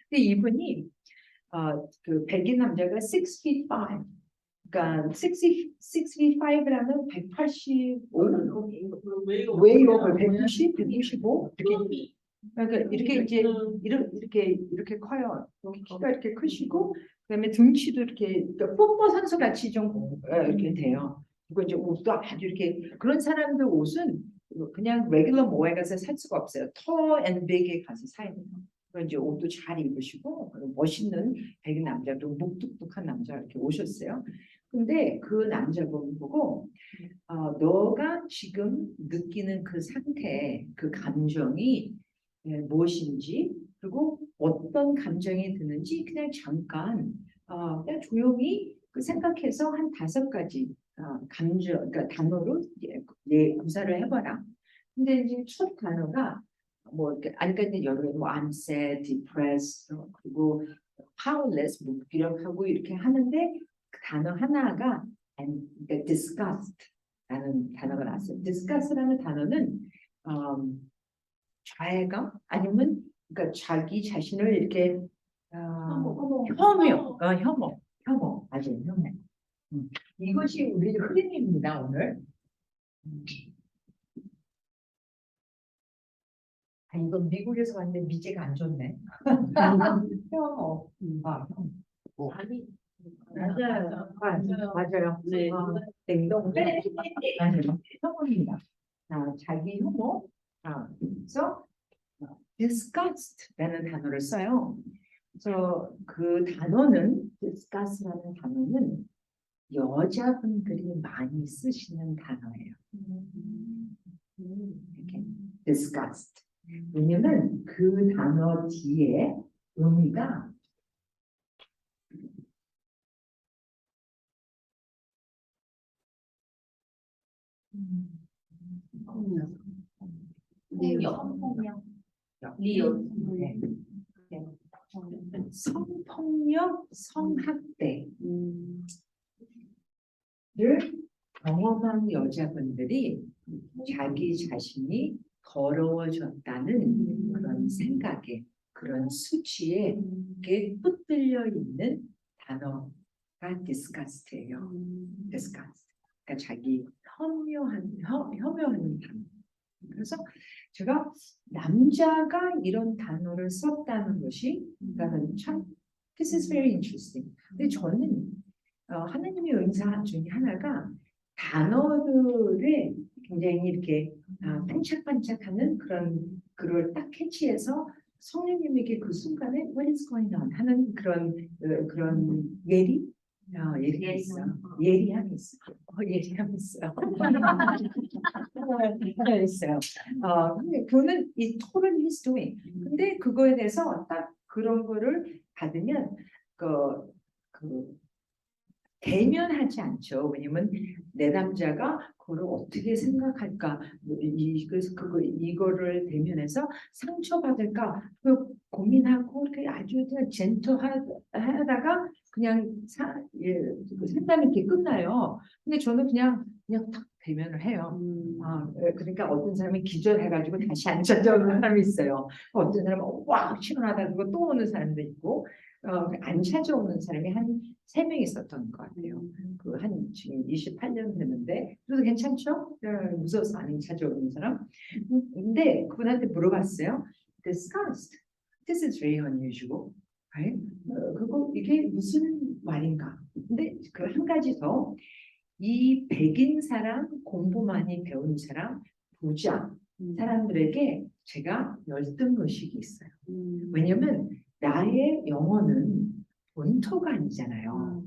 근데 이분이 그 백인 남자가 6'5", 그러니까 6'5"라는 185, way over 190, 195 이렇게. 그러니까 이렇게 이제 이렇게 커요. 키가 이렇게 크시고, 그다음에 등치도 이렇게 그러니까 뽀뽀 선수 같이 좀 이렇게 돼요. 그리고 이제 옷도 아주 이렇게 그런 사람들 옷은 그냥 레귤러 모에 가서 살 수가 없어요. 터 앤 빅에 가서 사야 돼요. 그리고 이제 옷도 잘 입으시고 멋있는 백인 남자도 묵뚝뚝한 남자 이렇게 오셨어요. 근데 그 남자분 보고 너가 지금 느끼는 그 상태, 그 감정이 무엇인지, 그리고 어떤 감정이 드는지 그냥 잠깐 그냥 조용히 그 생각해서 한 5가지 감정, 그러니까 단어로 구사를 해봐라. 근데 이제 첫 단어가 뭐 이렇게 그러니까 여러 가지 뭐 I'm sad, depressed, 그리고 powerless, 무기력하고 이렇게 하는데 그 단어 하나가 그러니까 disgust라는 단어가 나왔어요. disgust라는 단어는 좌애감 아니면 그러니까 자기 자신을 이렇게 혐오 맞아요, 혐오. 이것이 우리 흐름입니다 오늘. 이건 미국에서 왔는데 미제가 안 좋네. 혐오. 아니 맞아요. 네. 냉동. 맞아요. 혐오입니다. 자기 혐오. 그래서 disgust라는 단어를 써요. 그래서 그 단어는 disgust라는 단어는 여자분들이 많이 쓰시는 단어예요. 이렇게 disgust. 왜냐면 그 단어 뒤에 의미가 성폭력, 성학대를 경험한 여자분들이 자기 자신이 더러워졌다는 그런 생각에, 그런 수치에 붙들려 있는 단어가 disgust예요. disgust. 그러니까 자기 혐오하는 단어. 그래서 제가 남자가 이런 단어를 썼다는 것이 그러니까 참 this is very interesting. 근데 저는 하나님의 은사 중에 하나가 단어들에 굉장히 이렇게 반짝반짝하는 그런 글을 딱 캐치해서 성령님에게 그 순간에 what is going on 하는 그런 예리가 있어. 예리함이 있어. 예리함이 있어요. 있어요. 근데 그거는 이 토론 he's doing. 근데 그거에 대해서 딱 그런 거를 받으면 그 대면하지 않죠. 왜냐면 내 남자가 그걸 어떻게 생각할까, 이거를 대면해서 상처받을까 고민하고 이렇게 아주 그냥 젠틀하다가 그냥 상담이 이렇게 끝나요. 근데 저는 그냥 딱 대면을 해요. 그러니까 어떤 사람이 기절해가지고 다시 안 찾아오는 사람이 있어요. 어떤 사람은 와 시원하다 그거 또 오는 사람도 있고 안 찾아오는 사람이 한 3명 있었던 것 같아요. 지금 28년 됐는데 그래도 괜찮죠? 무서워서 안 찾아오는 사람. 근데 그분한테 물어봤어요. Disgust. This is very unusual. Right? 이게 무슨 말인가? 근데 그 한 가지 더. 이 백인 사람, 공부 많이 배운 사람, 부자 사람들에게 제가 열등의식이 있어요. 왜냐면 나의 영어는 본토가 아니잖아요.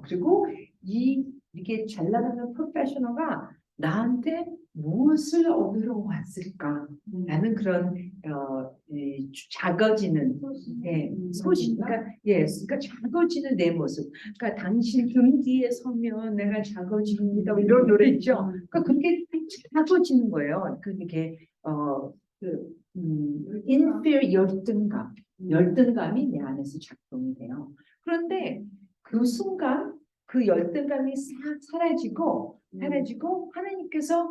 그리고 이게 잘 나가는 프로페셔널가 나한테 무엇을 얻으러 왔을까? 라는 그런 작아지는 소신, 그러니까 작아지는 내 모습. 그러니까 당신 등 뒤에 서면 내가 작아집니다. 이런 노래 있죠. 그러니까 그게 작아지는 거예요. 그게 열등감이 내 안에서 작동이 돼요. 그런데 그 순간 그 열등감이 사라지고 하나님께서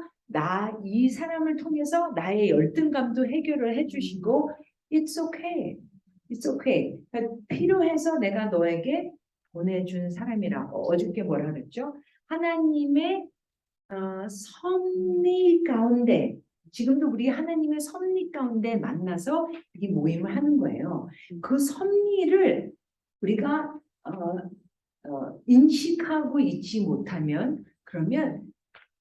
이 사람을 통해서 나의 열등감도 해결을 해주시고 it's okay. It's okay. 그러니까 필요해서 내가 너에게 보내준 사람이라. 어저께 뭐라 그랬죠? 하나님의 섭리 가운데 지금도 우리 하나님의 섭리 가운데 만나서 이 모임을 하는 거예요. 그 섭리를 우리가 인식하고 있지 못하면 그러면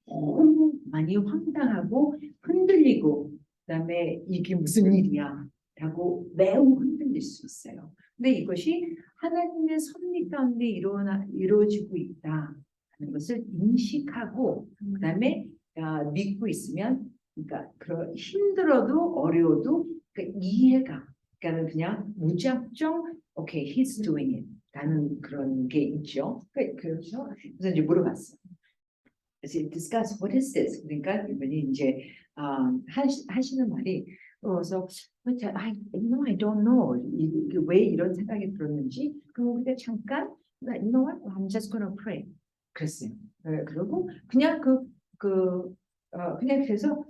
너무 많이 황당하고 흔들리고 그다음에 이게 무슨 일이야 라고 매우 흔들릴 수 있어요. 근데 이것이 하나님의 섭리 가운데 이루어지고 있다 하는 것을 인식하고 그다음에 믿고 있으면 그러니까 힘들어도 어려워도 그러니까 이해가 그러니까 그냥 무작정 okay he's doing it 라는 그런 게 있죠. 그래서 이제 물어봤어요. 그래서 discuss what is this? 그러니까 이분이 이제 하시는 말이 그래서 I don't know 왜 이런 생각이 들었는지 그리고 근데 잠깐 you know what? I'm just gonna pray 그랬어요. 그리고 그냥 그냥 그래서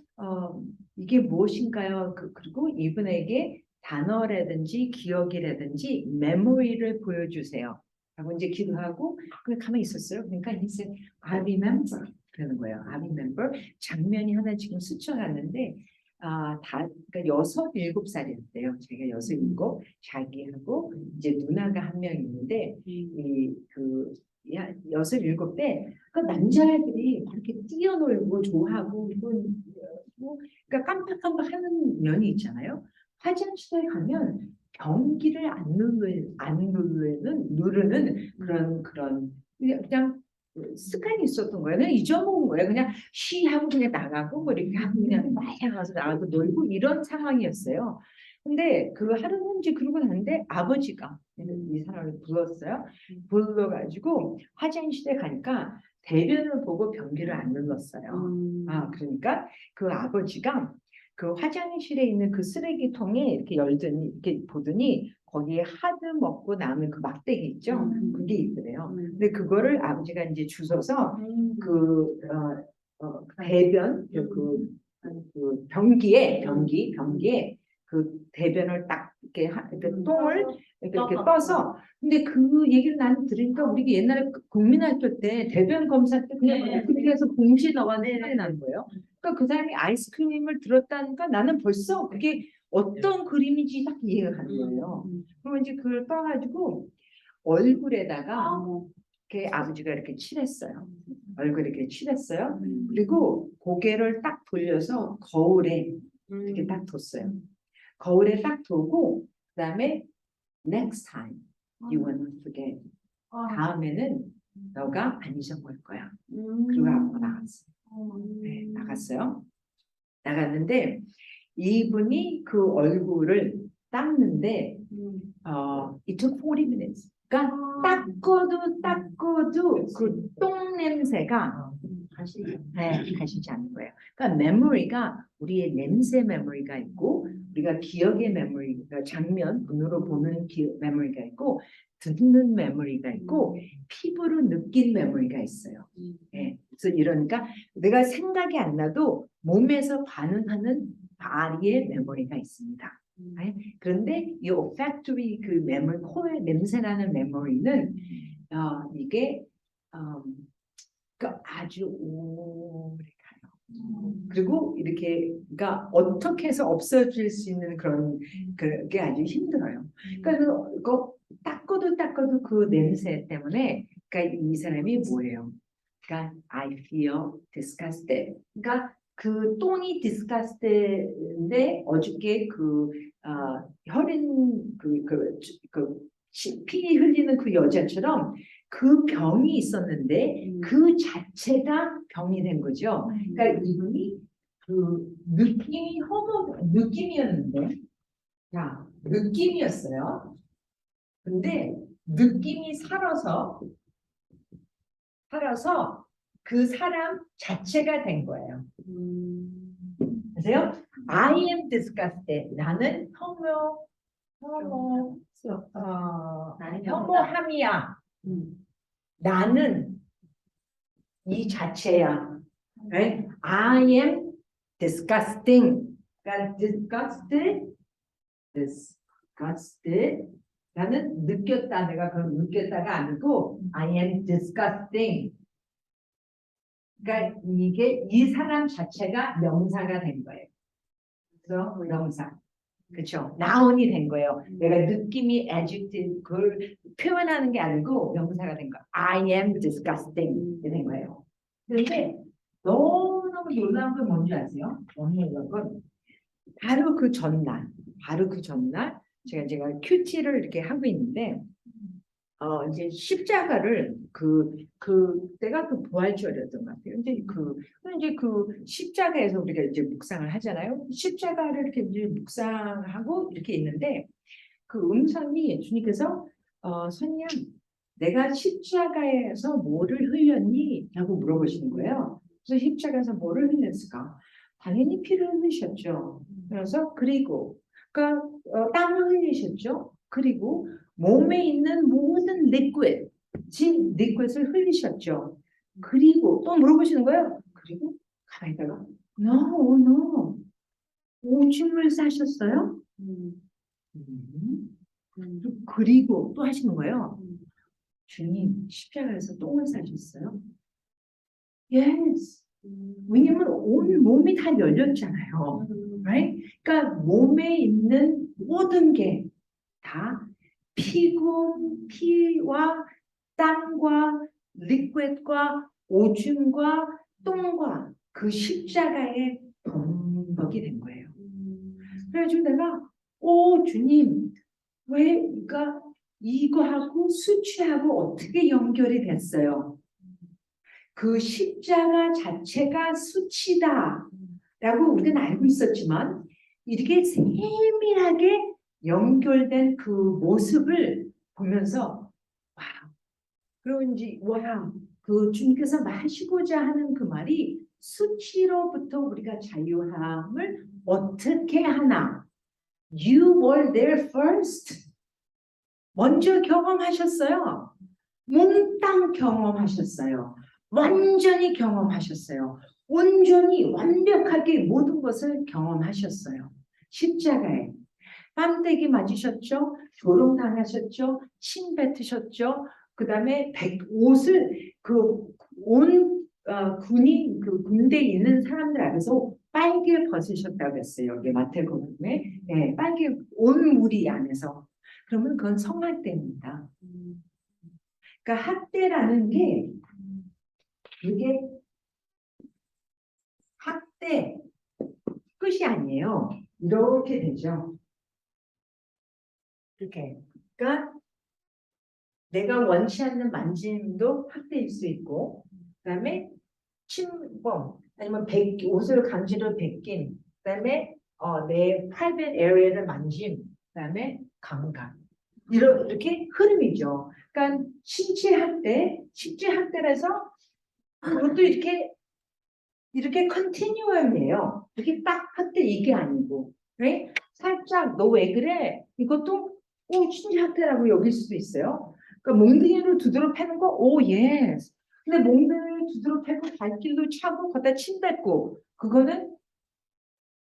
이게 무엇인가요? 그리고 이분에게 단어라든지 기억이라든지 메모리를 보여주세요. 하고 이제 기도하고 가만히 있었어요. 그러니까 이제 I remember 그러는 거예요. I remember 장면이 하나 지금 스쳐갔는데 그러니까 6, 7살이었대요. 제가 6, 7 자기하고 이제 누나가 한 명 있는데 그 6, 7때 그 남자애들이 이렇게 뛰어놀고 좋아하고 그러니까 깜빡깜빡하는 면이 있잖아요. 화장실에 가면 변기를 안 누르는 그런 그냥 습관이 있었던 거예요. 그냥 잊어먹은 거예요. 그냥 쉬 하고 그냥 나가고 뭐 이렇게 하고 그냥 막 가서 나가고 놀고 이런 상황이었어요. 근데 그 하루는 이제 그러고 났는데 아버지가 이 사람을 불렀어요. 불러가지고 화장실에 가니까 대변을 보고 변기를 안 눌렀어요. 그러니까 그 아버지가 그 화장실에 있는 그 쓰레기통에 이렇게 열더니 이렇게 보더니 거기에 하드 먹고 남은 그 막대기 있죠? 그게 있더래요. 근데 그거를 아버지가 이제 주워서 대변 그 변기에 그 대변을 딱 이렇게 똥을 이렇게 떠서 근데 그 얘기를 나는 들으니까 우리 옛날에 국민학교 때 대변 검사 때 그냥 그렇게 해서 봉지 넣어서 생각이 나는 거예요. 그러니까 그 사람이 아이스크림을 들었다니까 나는 벌써 그게 어떤 그림인지 딱 이해가 가는 거예요. 그러면 이제 그걸 떠가지고 얼굴에다가 이렇게 아버지가 이렇게 칠했어요. 얼굴에 이렇게 칠했어요. 그리고 고개를 딱 돌려서 거울에 이렇게 딱 뒀어요. 거울에 딱 두고 그다음에 next time you will not forget. 다음에는 너가 안 잊어볼 거야. 그리고 아빠가 나갔어요. 네, 나갔어요. 나갔는데 이분이 그 얼굴을 닦는데 it took 40 minutes. 그러니까 닦아도 그 똥 냄새가 가시지 않는 거예요. 그러니까 메모리가 우리의 냄새 메모리가 있고 우리가 기억의 메모리가 장면 눈으로 보는 메모리가 있고 듣는 메모리가 있고 피부로 느낀 메모리가 있어요. 네. 그래서 이러니까 내가 생각이 안 나도 몸에서 반응하는 바리의 메모리가 있습니다. 네? 그런데 이 olfactory 그 메모리, 코에 냄새나는 메모리는 이게 아주 오래 가요. 그리고 이렇게 그러니까 어떻게 해서 없어질 수 있는 그런 그게 아주 힘들어요. 그러니까 그거 닦아도 그 냄새 때문에 그러니까 이 사람이 뭐예요? 그러니까 I feel disgusted. 그러니까 그 똥이 disgusted인데 어저께 혈인 피 흘리는 그 여자처럼 그 병이 있었는데 그 자체가 병이 된 거죠. 그러니까 이분이 그 느낌이었는데, 느낌이었어요. 근데 느낌이 살아서 그 사람 자체가 된 거예요. 아세요? I am disgusted. 나는 혐오함이야. 나는 이 자체야. Right? I am disgusting. 그러니까 disgusted, disgusted. 나는 느꼈다. 내가 그걸 느꼈다가 아니고 I am disgusting. 그러니까 이게 이 사람 자체가 명사가 된 거예요. 그래서 명사. 그렇죠. 나운이 된 거예요. 내가 느낌이 adjective 그걸 표현하는 게 아니고 명사가 된 거예요. I am disgusting 된 거예요. 그런데 너무너무 놀라운 건 뭔지 아세요? 너무 놀라운 건 바로 그 전날 제가 큐티를 이렇게 하고 있는데 이제 십자가를 내가 그 부활절이었던 것 같아요. 근데 이제 그 십자가에서 우리가 이제 묵상을 하잖아요. 십자가를 이렇게 이제 묵상하고 이렇게 있는데 그 음성이 주님께서 선이야, 내가 십자가에서 뭐를 흘렸니? 라고 물어보시는 거예요. 그래서 십자가에서 뭐를 흘렸을까? 당연히 피를 흘리셨죠. 그래서 그리고 땀을 흘리셨죠. 그리고 몸에 있는 모든 리퀴드, 리퀴드를 흘리셨죠. 그리고 또 물어보시는 거예요. 그리고 가만히 있다가 no. 오줌을 싸셨어요? 그리고 또 하시는 거예요. 주님, 십자가에서 똥을 싸셨어요? Yes. 왜냐면 온 몸이 다 열렸잖아요. Right? 그러니까 몸에 있는 모든 게 다 피와 땀과 리퀴드과 오줌과 똥과 그 십자가에 범벅이 된 거예요. 그래가지고 내가 주님, 왜 이거하고 수치하고 어떻게 연결이 됐어요? 그 십자가 자체가 수치다 라고 우리는 알고 있었지만 이렇게 세밀하게 연결된 그 모습을 보면서 그런지 그 주님께서 하시고자 하는 그 말이 수치로부터 우리가 자유함을 어떻게 하나? You were there first. 먼저 경험하셨어요. 몽땅 경험하셨어요. 완전히 경험하셨어요. 온전히 완벽하게 모든 것을 경험하셨어요. 십자가에 뺨때기 맞으셨죠? 조롱당하셨죠? 침 뱉으셨죠? 그 다음에 옷을 군이 군대에 있는 사람들 앞에서 빨개 벗으셨다고 했어요. 여기 마태복음에 빨개 온 무리 안에서. 그러면 그건 성학대입니다. 그러니까 학대라는 게 이게 학대 끝이 아니에요. 이렇게 되죠. 이렇게. 그러니까 내가 원치 않는 만짐도 학대일 수 있고, 그다음에 침범 아니면 옷을 강제로 벗긴, 그다음에 내 private area를 만짐, 그다음에 강간. 이렇게 흐름이죠. 그러니까 신체 학대라서 그것도 이렇게 컨티뉴얼이에요. 이렇게 딱 학대 이게 아니고, right? 살짝 너 왜 그래? 이것도 신체 학대라고 여길 수도 있어요. 그러니까 몽둥이를 두드러 패는 거, 예스. 근데 몽둥이를 두드러 패고 발길도 차고 거기다 침 뱉고 그거는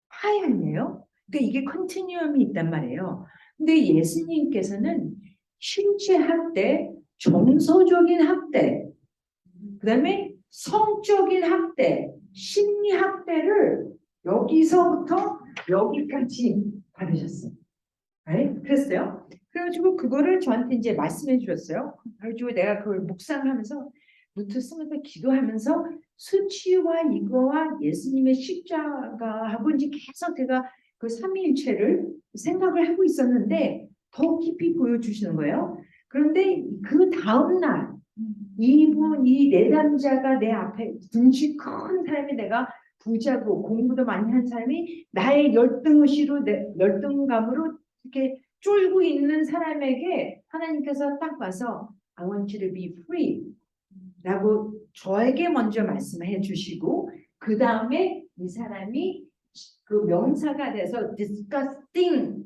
하이 아니에요? 그러니까 이게 컨티뉴엄이 있단 말이에요. 근데 예수님께서는 신체 학대, 정서적인 학대, 그 다음에 성적인 학대, 심리 학대를 여기서부터 여기까지 받으셨어요. 네? 그랬어요. 그래가지고 그거를 저한테 이제 말씀해 주셨어요. 그래가지고 내가 그걸 묵상하면서 노트 쓰면서 기도하면서 수치와 이거와 예수님의 십자가하고 이제 계속 제가 그 삼위일체를 생각을 하고 있었는데 더 깊이 보여주시는 거예요. 그런데 그 다음 날 이 내담자가 내 앞에 등치 큰 사람이 내가 부자고 공부도 많이 한 사람이 나의 열등감으로 이렇게 쫄고 있는 사람에게 하나님께서 딱 와서 I want you to be free 라고 저에게 먼저 말씀해 주시고 그 다음에 이 사람이 그 명사가 돼서 disgusting이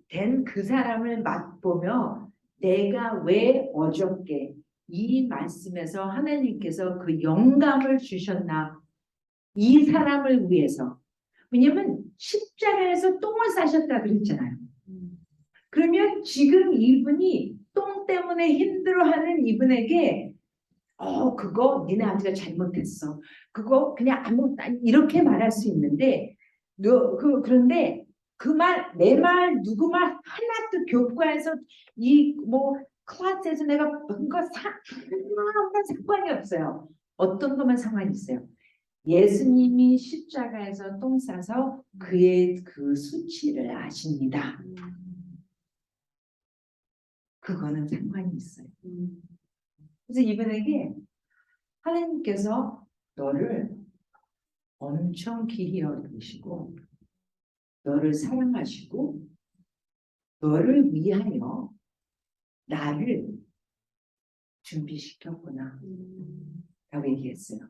된 그 사람을 맛보며 내가 왜 어저께 이 말씀에서 하나님께서 그 영감을 주셨나 이 사람을 위해서 왜냐면 십자가에서 똥을 싸셨다 그랬잖아요. 그러면 지금 이분이 똥 때문에 힘들어하는 이분에게 그거 니네 아버지가 잘못했어. 그거 그냥 아무 이렇게 말할 수 있는데 그런데 그 말, 내 말, 누구 말 하나도 교과에서 이 뭐 클래스에서 내가 본거 하나만 상관이 없어요. 어떤 것만 상관이 있어요. 예수님이 십자가에서 똥 싸서 그의 그 수치를 아십니다. 그거는 상관이 있어요. 그래서 이분에게 하나님께서 너를 엄청 기히 여기시고 너를 사랑하시고 너를 위하여 나를 준비시켰구나 라고 얘기했어요.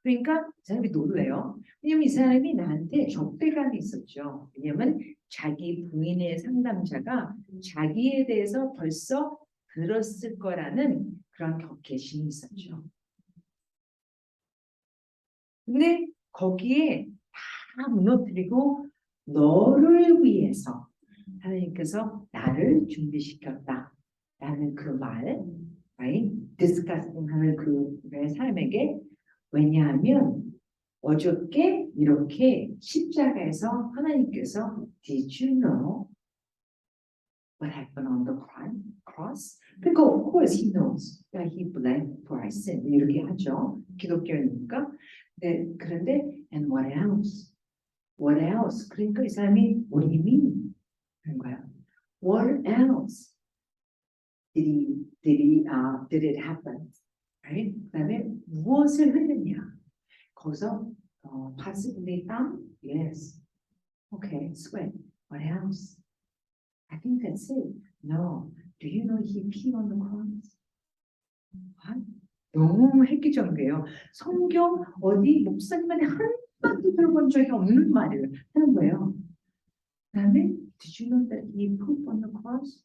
그러니까 이 사람이 놀래요. 왜냐면 이 사람이 나한테 적대감이 있었죠. 왜냐면 자기 부인의 상담자가 자기에 대해서 벌써 들었을 거라는 그런 경계심이 있었죠. 근데 거기에 다 무너뜨리고 너를 위해서 하나님께서 나를 준비시켰다라는 그 말, right? discussing 하는 그 사람에게 왜냐하면 어저께 이렇게 십자가에서 하나님께서 Did you know what happened on the cross? 그러니까 of course he knows that he bled for our sin 이렇게 하죠. 기독교니까. 네, 그런데 and what else? What else? 그러니까 이 사람이 what do you mean? 그런 거야. What else did it happen? Right? 그다음에 무엇을 했느냐? 거기서 possibly 땀? Yes. Okay, sweat. What else? I think that's it. No. Do you know he peed on the cross? What? 너무 획기적이에요. 성경 어디 목사님한테 한 번도 들어본 적이 없는 말을 하는 거예요. 그다음에 Did you know that he pooped on the cross?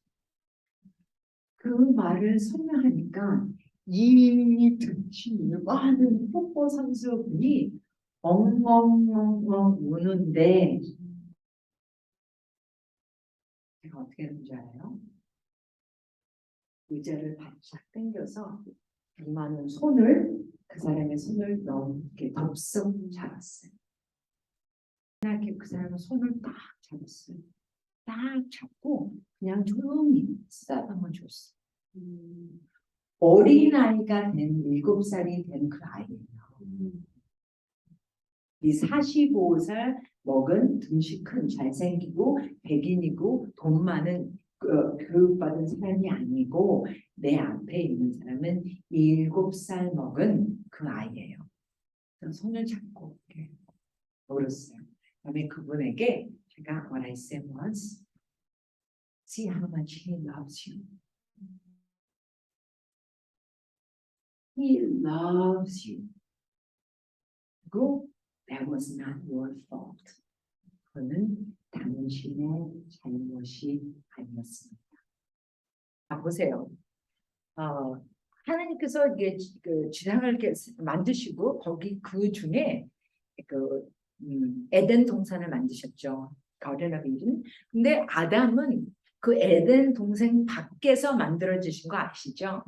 그 말을 설명하니까 이 듣기 많은 폭포 선수분이 엉엉엉엉 우는데 제가 어떻게 했는지 알아요? 의자를 바짝 당겨서 이만한 손을 그 사람의 손을 이렇게 덥석 잡았어요. 이렇게 그 사람의 손을 딱 잡았어요. 딱 잡고 그냥 조용히 쓰다듬어 줬어요. 어린아이가 된 7살이 된 그 아이예요. 이 45살 먹은 등치 큰 잘생기고 백인이고 돈 많은 교육받은 사람이 아니고 내 앞에 있는 사람은 7살 먹은 그 아이예요. 손을 잡고 이렇게 울었어요. 그다음에 그분에게 제가 what I said was see how much he loves you. He loves you. 그리고 that was not your fault. 그는 당신의 잘못이 아니었습니다. 자, 보세요. 하나님께서 이게 그 지상을 이렇게 만드시고 거기 그 중에 그 에덴 동산을 만드셨죠. Garden of Eden. 근데 아담은 그 에덴 동산 밖에서 만들어지신 거 아시죠?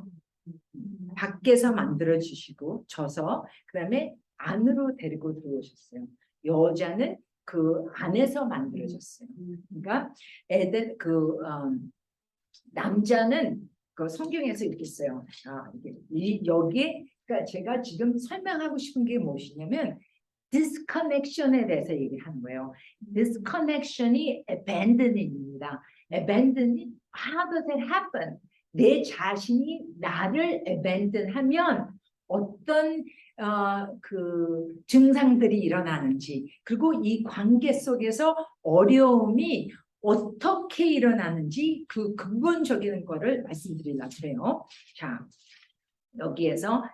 밖에서 만들어 주시고 져서 그다음에 안으로 데리고 들어오셨어요. 여자는 그 안에서 만들어졌어요. 그러니까 에덴 그 남자는 그 성경에서 이렇게 써요. 여기에 그러니까 제가 지금 설명하고 싶은 게 무엇이냐면 disconnection에 대해서 얘기하는 거예요. disconnection이 abandoning입니다. abandoning, how does it happen? 내 자신이 나를 abandon하면 어떤 그 증상들이 일어나는지 그리고 이 관계 속에서 어려움이 어떻게 일어나는지 그 근본적인 거를 말씀드리려고 해요. 자, 여기에서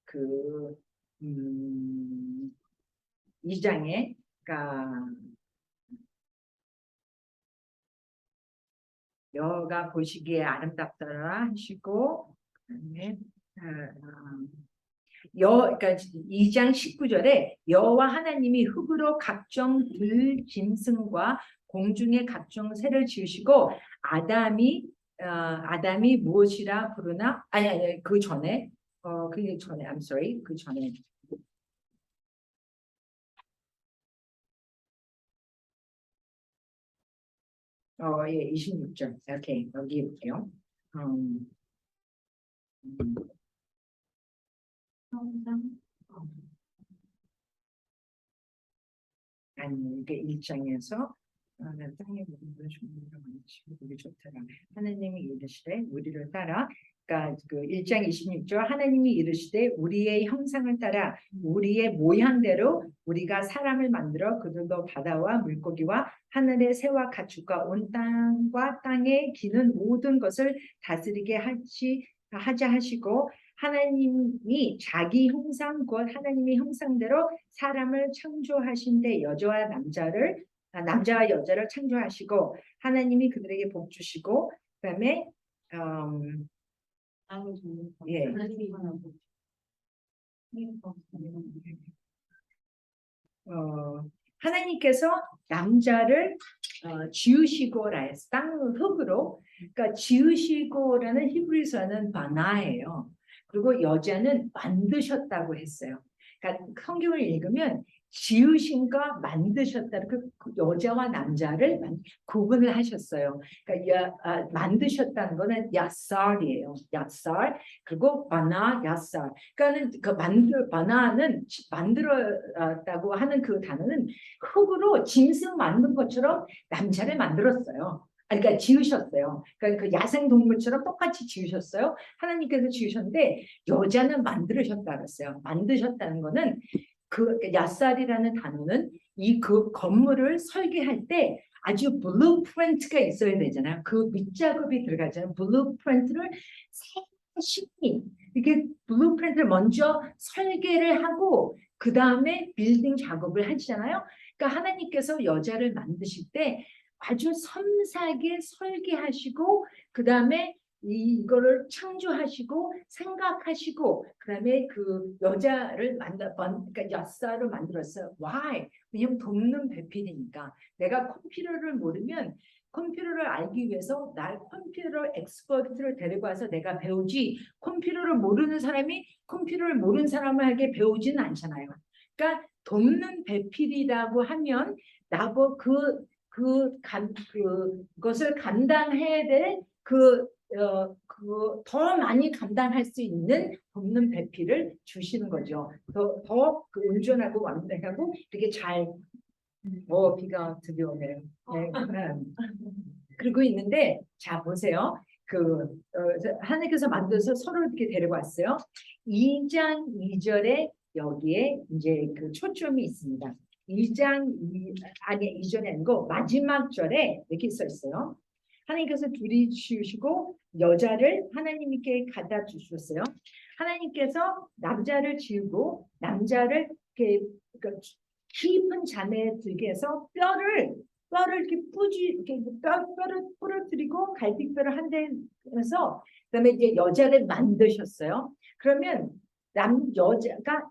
그 2장에 그러니까 여가 보시기에 아름답더라 하시고 그다음에 그러니까 2장 19절에 여호와 하나님이 흙으로 각종 들 짐승과 공중에 각종 새를 지으시고 아담이 무엇이라 부르나? 아니 그 전에 그 전에 I'm sorry 그 전에 예 26절 이렇게 여기 볼게요. 음, 아니 이게 1장에서 땅의 모든 것을 주님으로 만드시고 우리 좋더라. 하나님이 이르시되 우리를 따라 그러니까 그 1장 26절 하나님이 이르시되 우리의 형상을 따라 우리의 모양대로 우리가 사람을 만들어 그들도 바다와 물고기와 하늘의 새와 가축과 온 땅과 땅에 기는 모든 것을 다스리게 하자 하시고 하나님이 자기 형상 곧 하나님의 형상대로 사람을 창조하신데 남자와 여자를 창조하시고 하나님이 그들에게 복 주시고 그다음에 예. 하나님께서 남자를 지으시고라 해서 땅 흙으로 그러니까 지으시고라는 히브리서는 바나예요. 그리고 여자는 만드셨다고 했어요. 그러니까 성경을 읽으면 지으신과 만드셨다 그 여자와 남자를 구분을 하셨어요. 그러니까 만드셨다는 거는 야살이에요. 야살 그리고 바나 야살. 그러니까는 그 바나는 만들었다고 하는 그 단어는 흙으로 짐승 만든 것처럼 남자를 만들었어요. 그러니까 지으셨어요. 그러니까 그 야생 동물처럼 똑같이 지으셨어요. 하나님께서 지으셨는데 여자는 만들으셨다 그랬어요. 만드셨다는 거는 그 야살이라는 단어는 이 그 건물을 설계할 때 아주 블루프린트가 있어야 되잖아요. 그 밑작업이 들어가잖아요. 블루프린트를 세심히 이렇게 블루프린트를 먼저 설계를 하고 그 다음에 빌딩 작업을 하시잖아요. 그러니까 하나님께서 여자를 만드실 때 아주 섬세하게 설계하시고 그 다음에 이거를 창조하시고 생각하시고 그다음에 그 여자를 그러니까 여사를 만들었어요. Why? 왜냐면 돕는 배필이니까. 내가 컴퓨터를 모르면 컴퓨터를 알기 위해서 날 컴퓨터 엑스퍼트를 데리고 와서 내가 배우지 컴퓨터를 모르는 사람이 컴퓨터를 모르는 사람에게 배우지는 않잖아요. 그러니까 돕는 배필이라고 하면 나보 그것을 감당해야 될그 더 많이 감당할 수 있는 돕는 배필을 주시는 거죠. 더 온전하고 완벽하고 되게 잘 비가 드디어 오네요. 네, 그리고 있는데 자 보세요. 하나님께서 만들어서 서로 이렇게 데리고 왔어요. 2장 2절에 여기에 이제 그 초점이 있습니다. 2절이 아니고 마지막 절에 이렇게 써 있어요. 하나님께서 둘이 지으시고 여자를 하나님께 갖다 주셨어요. 하나님께서 남자를 지으고 남자를 이렇게 그러니까 깊은 잠에 들게 해서 뼈를 이렇게 뼈를 부러뜨리고 갈비뼈를 한 대에서 그다음에 이제 여자를 만드셨어요. 그러면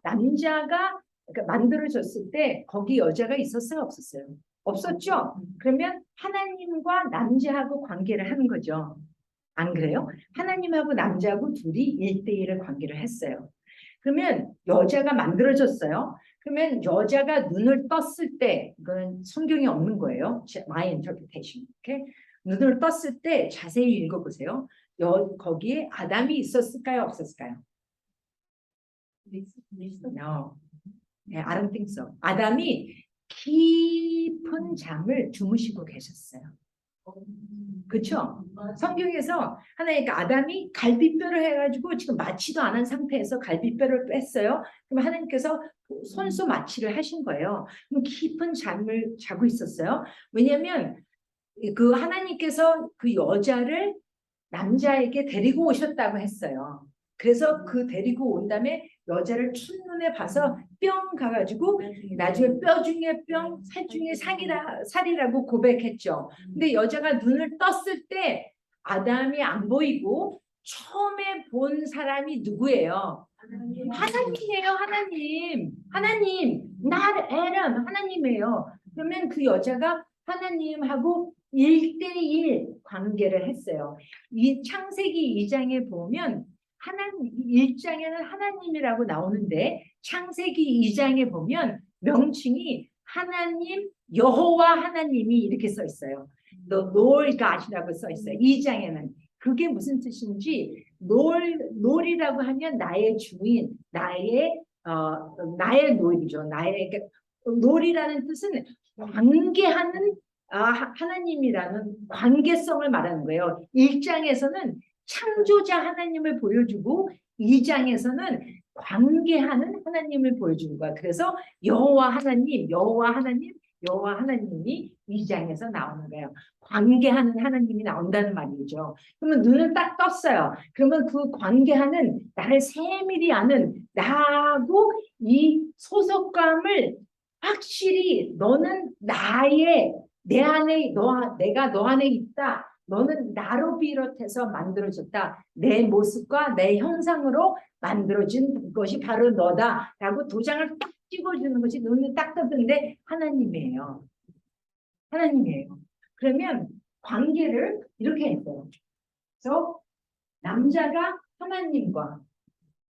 남자가 그러니까 만들어졌을 때 거기 여자가 있었어요, 없었어요? 없었죠? 그러면 하나님과 남자하고 관계를 하는 거죠. 안 그래요? 하나님하고 남자하고 둘이 1대1의 관계를 했어요. 그러면 여자가 만들어졌어요. 그러면 여자가 눈을 떴을 때 이건 성경에 없는 거예요. My interpretation. Okay? 눈을 떴을 때 자세히 읽어보세요. 거기에 아담이 있었을까요? 없었을까요? No. I don't think so. 아담이 깊은 잠을 주무시고 계셨어요. 그렇죠? 성경에서 하나님께 아담이 갈비뼈를 해가지고 지금 마취도 안 한 상태에서 갈비뼈를 뺐어요. 그럼 하나님께서 손수 마취를 하신 거예요. 그럼 깊은 잠을 자고 있었어요. 왜냐하면 그 하나님께서 그 여자를 남자에게 데리고 오셨다고 했어요. 그래서 그 데리고 온 다음에 여자를 첫눈에 봐서 뿅 가가지고 나중에 뼈 중에 뿅, 살 중에 살이라고 고백했죠. 근데 여자가 눈을 떴을 때 아담이 안 보이고 처음에 본 사람이 누구예요? 하나님이에요. 하나님. not Adam. 하나님이에요. 그러면 그 여자가 하나님하고 1대1 관계를 했어요. 이 창세기 2장에 보면 하나님 1장에는 하나님이라고 나오는데 창세기 2장에 보면 명칭이 하나님 여호와 하나님이 이렇게 써 있어요. The Lord God이라고 써 있어요. 2장에는 그게 무슨 뜻인지 Lord이라고 하면 나의 주인, 나의 노이죠. 나의 Lord이라는 뜻은 관계하는 하나님이라는 관계성을 말하는 거예요. 1장에서는 창조자 하나님을 보여주고 2장에서는 관계하는 하나님을 보여주는 거야. 그래서 여호와 하나님, 여호와 하나님, 여호와 하나님이 2장에서 나오는 거예요. 관계하는 하나님이 나온다는 말이죠. 그러면 눈을 딱 떴어요. 그러면 그 관계하는 나를 세밀히 아는 나하고 이 소속감을 확실히 너는 나의 내 안에 내가 너 안에 있다. 너는 나로 비롯해서 만들어졌다. 내 모습과 내 형상으로 만들어진 것이 바로 너다라고 도장을 딱 찍어주는 것이 눈을 딱 떴는데 하나님이에요. 하나님이에요. 그러면 관계를 이렇게 했어요. 그래서 남자가 하나님과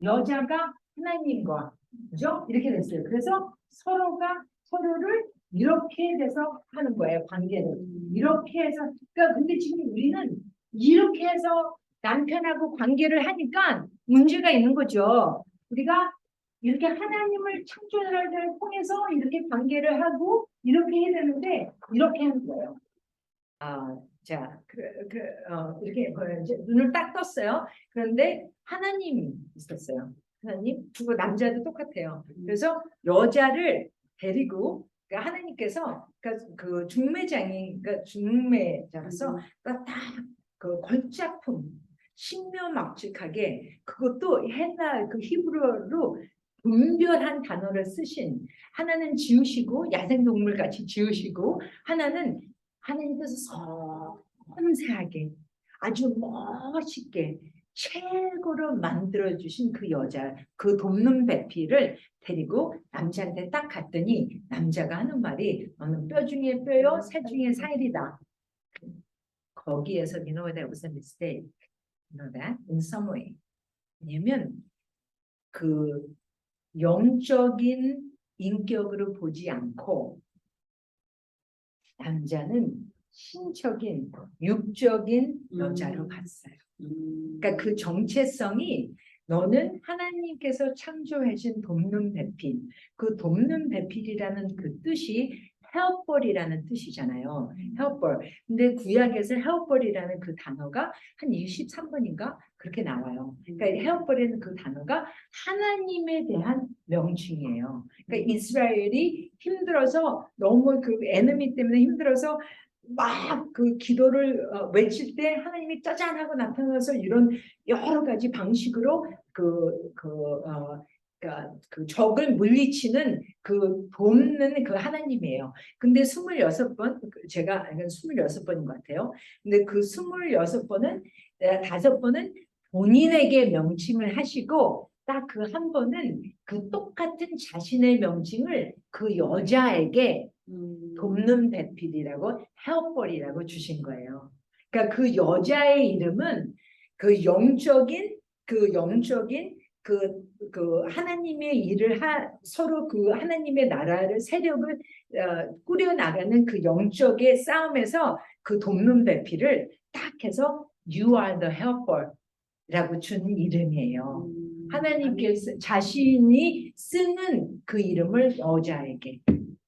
여자가 하나님과 그죠? 이렇게 됐어요. 그래서 서로가 서로를 이렇게 돼서 하는 거예요. 관계를 이렇게 해서 그러니까 근데 지금 우리는 이렇게 해서 남편하고 관계를 하니까 문제가 있는 거죠. 우리가 이렇게 하나님을 창조를 통해서 이렇게 관계를 하고 이렇게 해야 되는데 이렇게 하는 거예요. 자, 이렇게 이제 눈을 딱 떴어요. 그런데 하나님이 있었어요. 하나님, 그거 남자도 똑같아요. 그래서 여자를 데리고 그러니까 하나님께서 그러니까 그 중매장이 그러니까 중매자라서 그 걸작품 신묘막측하게 그것도 옛날 그 히브리어로 분별한 단어를 쓰신 하나는 지으시고 야생동물 같이 지으시고 하나는 하나님께서 섬세하게 아주 멋있게 최고로 만들어주신 그 여자 그 돕는 배필을 데리고 남자한테 딱 갔더니 남자가 하는 말이 너는 뼈 중에 뼈요 살 중에 살이다. 거기에서 you know that was a mistake. You know that in some way. 왜냐면 그 영적인 인격으로 보지 않고 남자는 신적인 육적인 여자로 봤어요. 그러니까 그 정체성이 너는 하나님께서 창조하신 돕는 배필 그 돕는 배필이라는 그 뜻이 helper이라는 뜻이잖아요. helper. 근데 구약에서 helper이라는 그 단어가 한 23번인가 그렇게 나와요. 그러니까 helper이라는 그 단어가 하나님에 대한 명칭이에요. 그러니까 이스라엘이 힘들어서 너무 그 에너미 때문에 힘들어서 막 그 기도를 외칠 때 하나님이 짜잔 하고 나타나서 이런 여러 가지 방식으로 그 적을 물리치는 그 돕는 그 하나님이에요. 근데 26번 제가 26번인 것 같아요. 근데 그 26번은 5번은 본인에게 명칭을 하시고 딱 그 한 번은 그 똑같은 자신의 명칭을 그 여자에게 돕는 배필이라고 helper이라고 주신 거예요. 그러니까 그 여자의 이름은 그 영적인 그 하나님의 일을 서로 그 하나님의 나라를 세력을 꾸려 나가는 그 영적의 싸움에서 그 돕는 배필을 딱 해서 You are the helper라고 준 이름이에요. 하나님께서 자신이 쓰는 그 이름을 여자에게.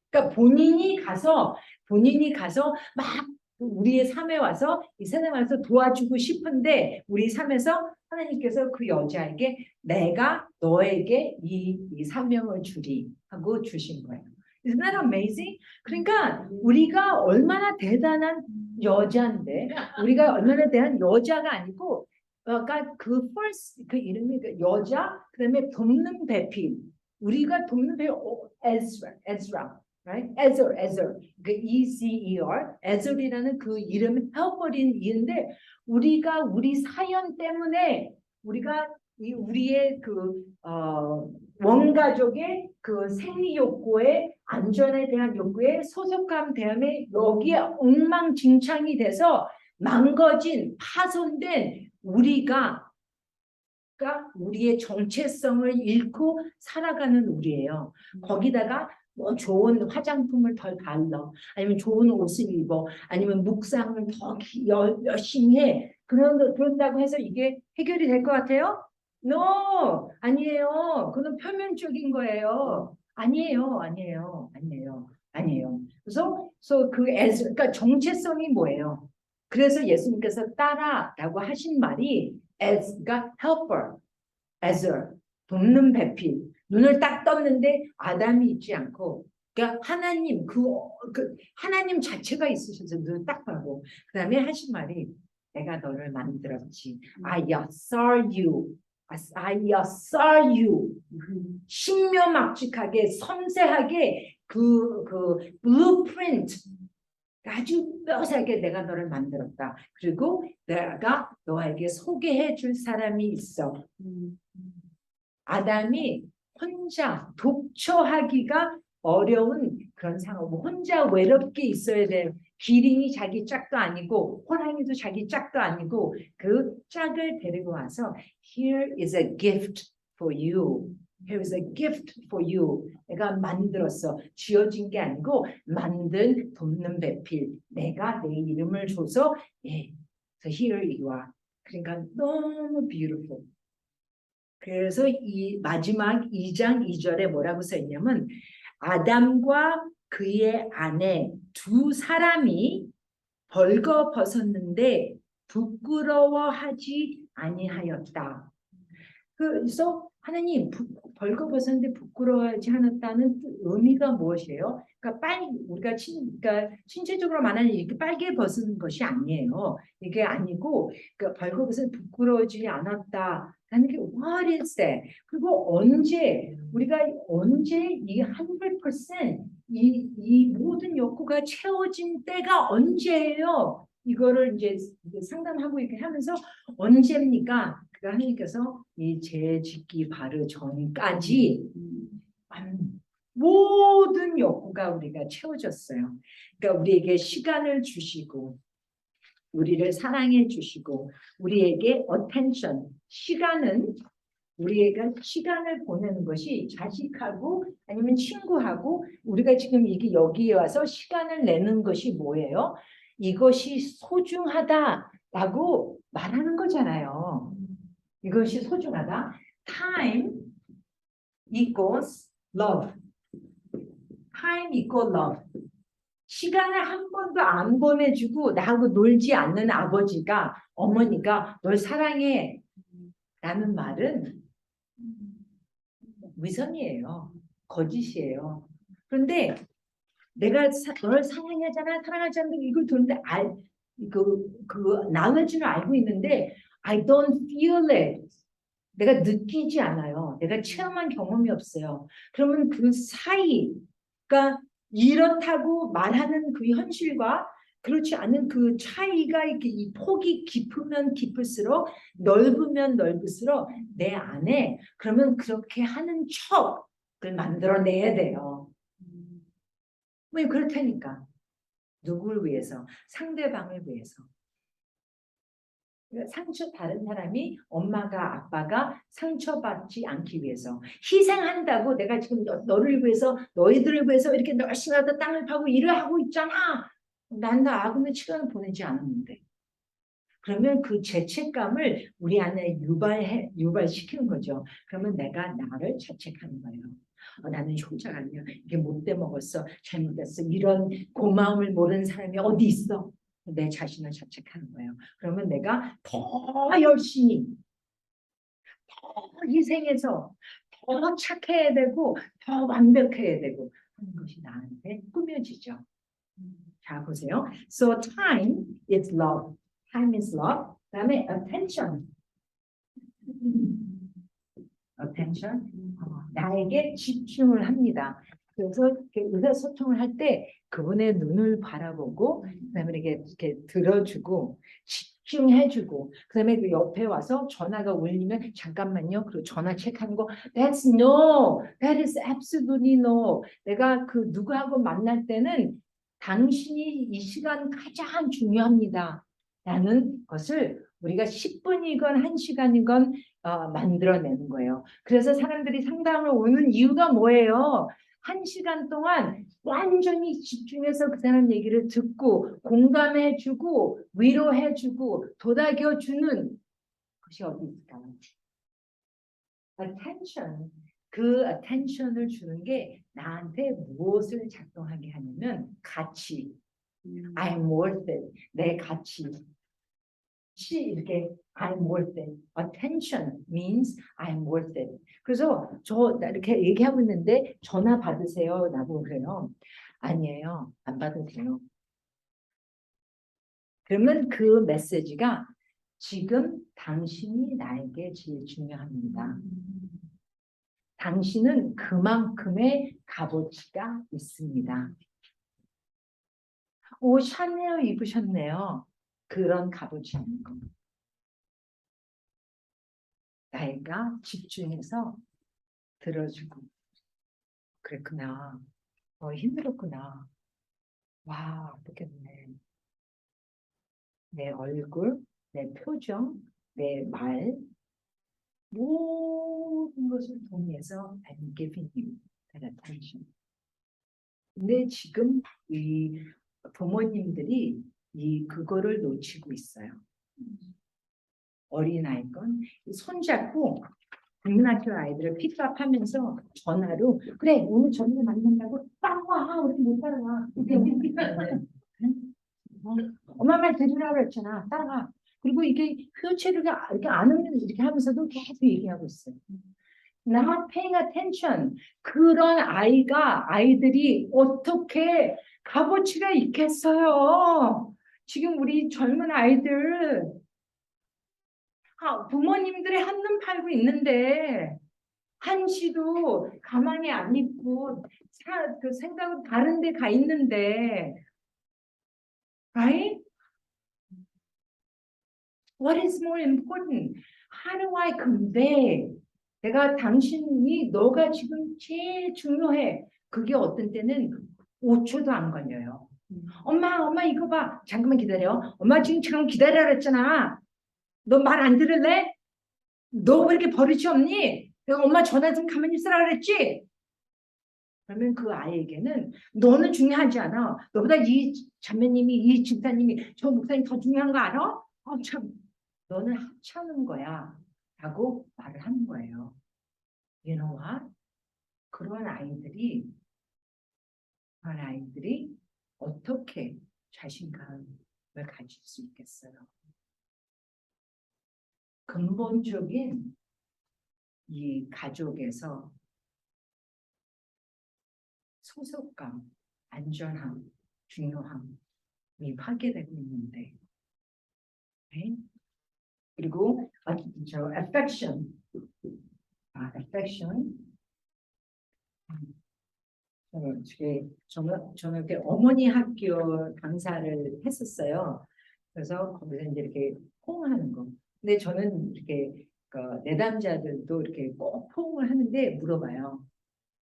그러니까 본인이 가서 막 우리의 삶에 와서 이 세상에 와서 도와주고 싶은데 우리 삶에서 하나님께서 그 여자에게 내가 너에게 이 사명을 주리 하고 주신 거예요. Isn't that amazing? 그러니까 우리가 얼마나 대단한 여자인데 우리가 얼마나 대단한 여자가 아니고 그러니까 그 first 그 이름이 그 여자 그다음에 돕는 배필 우리가 돕는 배필 Ezra right? Ezer, 그 E-Z-E-R, Ezer이라는 그 이름은 helper인 이인데 우리가 우리 사연 때문에 우리가 우리의 원가족의 그 생리 욕구에 안전에 대한 욕구에 소속감 때문에 여기에 엉망진창이 돼서 망가진 파손된 우리의 정체성을 잃고 살아가는 우리예요. 거기다가 뭐 좋은 화장품을 덜 발라, 아니면 좋은 옷을 입어, 아니면 묵상을 더 열심히 해. 그런다고 해서 이게 해결이 될 것 같아요? No, 아니에요. 그건 표면적인 거예요. 아니에요. 그래서 그러니까 정체성이 뭐예요? 그래서 예수님께서 따라라고 하신 말이 as가 helper, Ezer, 돕는 배필. 눈을 딱 떴는데 아담이 있지 않고, 그러니까 하나님 하나님 자체가 있으셔서 눈을 딱 보고, 그다음에 하신 말이 내가 너를 만들었지. I saw you. I saw you. 신묘막측하게 섬세하게 그 blueprint 아주 뼈세게 내가 너를 만들었다. 그리고 내가 너에게 소개해 줄 사람이 있어. 아담이 혼자 독처하기가 어려운 그런 상황, 혼자 외롭게 있어야 돼. 기린이 자기 짝도 아니고 호랑이도 자기 짝도 아니고 그 짝을 데리고 와서 Here is a gift for you. Here is a gift for you. 내가 만들었어. 지어진 게 아니고 만든 돕는 배필. 내가 내 이름을 줘서 so here you are. 그러니까 너무 beautiful. 그래서 이 마지막 2장 2절에 뭐라고 써 있냐면 아담과 그의 아내 두 사람이 벌거벗었는데 부끄러워하지 아니하였다. 그래서 하나님 벌거벗었는데 부끄러워하지 않았다는 의미가 무엇이에요? 그러니까 우리가 그러니까 신체적으로 말하는 이렇게 빨개 벗은 것이 아니에요. 이게 아니고 그러니까 벌거벗은 부끄러워지지 않았다라는 게 what is that? 그리고 우리가 언제 이 100% 이 모든 욕구가 채워진 때가 언제예요? 이거를 이제 상담하고 이렇게 하면서 언제입니까? 그러니까 하나님께서 이 죄 짓기 바로 전까지 모든 욕구가 우리가 채워졌어요. 그러니까 우리에게 시간을 주시고 우리를 사랑해 주시고 우리에게 attention, 우리가 시간을 보내는 것이 자식하고 아니면 친구하고 우리가 지금 여기에 와서 시간을 내는 것이 뭐예요? 이것이 소중하다라고 말하는 거잖아요. 이것이 소중하다. Time equals love. Time equals love. 시간을 한 번도 안 보내주고 나하고 놀지 않는 어머니가 널 사랑해 라는 말은 위선이에요. 거짓이에요. 그런데 내가 널 사랑하잖아 이걸 듣는데 knowledge는 알고 있는데 I don't feel it. 내가 느끼지 않아요. 내가 체험한 경험이 없어요. 그러면 그 사이가 이렇다고 말하는 그 현실과 그렇지 않은 그 차이가 이렇게 이 폭이 깊으면 깊을수록 넓으면 넓을수록 내 안에 그러면 그렇게 하는 척을 만들어내야 돼요. 왜 그렇다니까. 누구를 위해서? 상대방을 위해서. 다른 사람이 엄마가 아빠가 상처받지 않기 위해서 희생한다고 내가 지금 너를 위해서 너희들을 위해서 이렇게 열심히 하다 땅을 파고 일을 하고 있잖아. 난 나 아금의 시간을 보내지 않았는데. 그러면 그 죄책감을 우리 안에 유발시키는 거죠. 그러면 내가 나를 자책하는 거예요. 나는 효자가 아니야. 이게 못돼 먹었어. 잘못했어. 이런 고마움을 모르는 사람이 어디 있어. 내 자신을 자책하는 거예요. 그러면 내가 더 열심히, 더 희생해서 더 착해야 되고 더 완벽해야 되고 하는 것이 나한테 꾸며지죠. 자, 보세요. So time is love. Time is love. 그다음에 attention. attention. 나에게 집중을 합니다. 그래서 의사소통을 할 때 그분의 눈을 바라보고 그다음에 이렇게 들어주고 집중해주고 그다음에 그 옆에 와서 전화가 울리면 잠깐만요. 그리고 전화 체크하는 거 That's no. That is absolutely no. 내가 그 누구하고 만날 때는 당신이 이 시간 가장 중요합니다. 라는 것을 우리가 10분이건 1시간이건 만들어내는 거예요. 그래서 사람들이 상담을 오는 이유가 뭐예요? 1시간 동안 완전히 집중해서 그 사람 얘기를 듣고 공감해주고 위로해주고 도닥여주는 것이 어디 있을까요? attention. 그 attention을 주는 게 나한테 무엇을 작동하게 하냐면 가치. I'm worth it. 내 가치. 이렇게 I'm worth it. Attention means I'm worth it. 그래서 저 이렇게 얘기하고 있는데 전화 받으세요. 나보고 그래요. 아니에요. 안 받아도 돼요. 그러면 그 메시지가 지금 당신이 나에게 제일 중요합니다. 당신은 그만큼의 값어치가 있습니다. 오, 샤넬 입으셨네요. 그런 값어치 있는 거. 나이가 집중해서 들어주고 그랬구나. 힘들었구나. 와, 어떻겠네. 내 얼굴, 내 표정, 내 말, 모든 것을 통해서 I'm giving you that attention. 근데 지금 이 부모님들이 그거를 놓치고 있어요. 어린아이건 손잡고 국민학교 아이들을 픽업하면서 전화로 그래 오늘 저녁에 만난다고 따라와 우리 못 따라와 엄마 말 들으라고 그랬잖아 따라와 그리고 이게 휠체어를 이렇게 안 오면 이렇게 하면서도 계속 얘기하고 있어요. Not paying attention. 그런 아이들이 어떻게 값어치가 있겠어요? 지금 우리 젊은 아이들 부모님들이 한눈 팔고 있는데 한시도 가만히 안 있고 그 생각은 다른 데 가 있는데 right? What is more important? How do I convey? 내가 당신이 너가 지금 제일 중요해. 그게 어떤 때는 5초도 안 걸려요. 엄마 이거 봐. 잠깐만 기다려. 엄마 지금 기다려라 했잖아. 너 말 안 들을래? 너 왜 이렇게 버릇이 없니? 내가 엄마 전화 좀 가만히 있으라 그랬지? 그러면 그 아이에게는 너는 중요하지 않아. 너보다 이 자매님이, 이 집사님이, 저 목사님 더 중요한 거 알아? 참, 너는 하찮은 거야. 라고 말을 하는 거예요. You know what? 그런 아이들이 어떻게 자신감을 가질 수 있겠어요? 근본적인 이 가족에서 소속감, 안전함, 중요함이 파괴되고 있는데, 네? 그리고 저 affection, affection. 저는 이렇게 어머니 학교 강사를 했었어요. 그래서 거기서 이제 이렇게 포옹하는 거. 근데 저는 이렇게 내담자들도 이렇게 꼭 포옹을 하는데 물어봐요.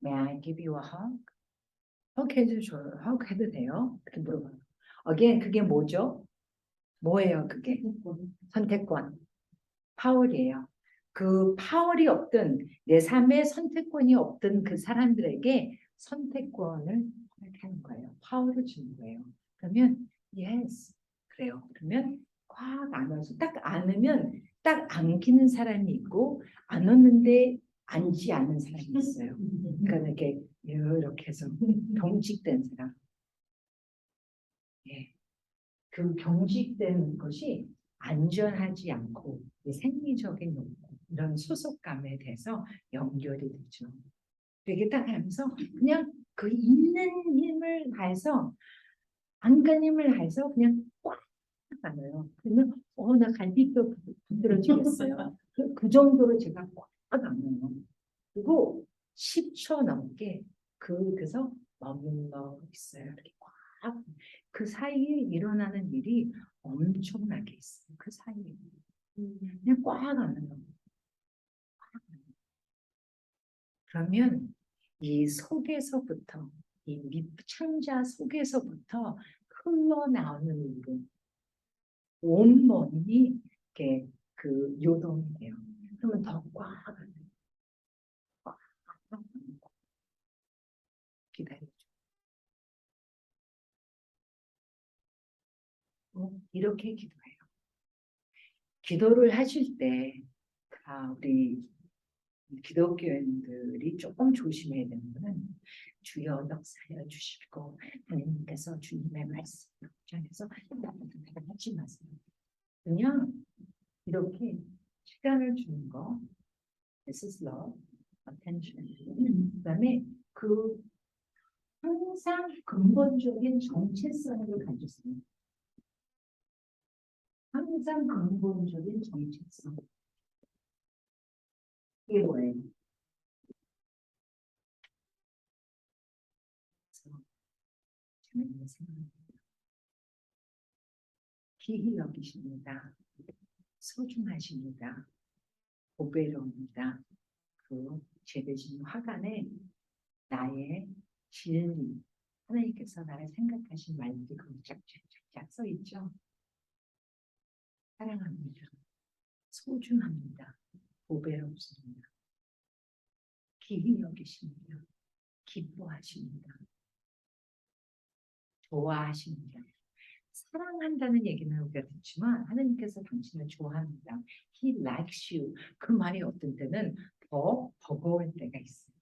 May I give you a hug? hug 해도 돼요? 이렇게 물어봐요. Again, 그게 뭐죠? 뭐예요, 그게? 선택권. 파월이에요. 그 파월이 없던 내 삶의 선택권이 없던 그 사람들에게 선택권을 하는 거예요. 파워를 주는 거예요. 그러면 yes 그래요. 그러면 꽉 안아서 딱 안으면 딱 안기는 사람이 있고 안 오는데 앉지 않는 사람이 있어요. 그러니까 이렇게 해서 경직된 사람. 예. 그 경직된 것이 안전하지 않고 생리적인 욕구, 이런 소속감에 대해서 연결이 되죠. 이렇게 딱 하면서 그냥 그 있는 힘을 다해서 안간힘을 다해서 그냥 꽉 안아요. 그러면 나 갈비뼈 부드러지겠어요. 그 정도로 제가 꽉 안아요. 그리고 10초 넘게 그래서 머뭇머뭇 있어요. 이렇게 꽉. 그 사이에 일어나는 일이 엄청나게 있어요. 그 사이에. 그냥 꽉 안는 거. 그러면 이 속에서부터 이 밑창자 속에서부터 흘러나오는 물은 온몸이 이렇게 그 요동이 돼요. 그러면 더 꽉 안는 꽉 기다려줘. 이렇게 기도해요. 기도를 하실 때 우리 기독교인들이 조금 조심해야 되는 거는 주여 역사하여 주시고 하나님께서 주님의 말씀 입장에서 하지 마세요. 그냥 이렇게 시간을 주는 거, this is love, attention. 그다음에 그 항상 근본적인 정체성을 가졌어요. 항상 근본적인 정체성. 이게 뭐예요? 하나님의 생각입니다. 귀히 여기십니다. 소중하십니다. 보배로웁니다. 그 죄되신 화관에 나의 진리, 하나님께서 나를 생각하신 말들이 거기 쫙쫙쫙 써 있죠. 사랑합니다. 소중합니다. 보배롭습니다. 귀히 여기십니다. 기뻐하십니다. 좋아하십니다. 사랑한다는 얘기는 우리가 듣지만 하나님께서 당신을 좋아합니다. He likes you. 그 말이 어떤 때는 더 버거울 때가 있어요.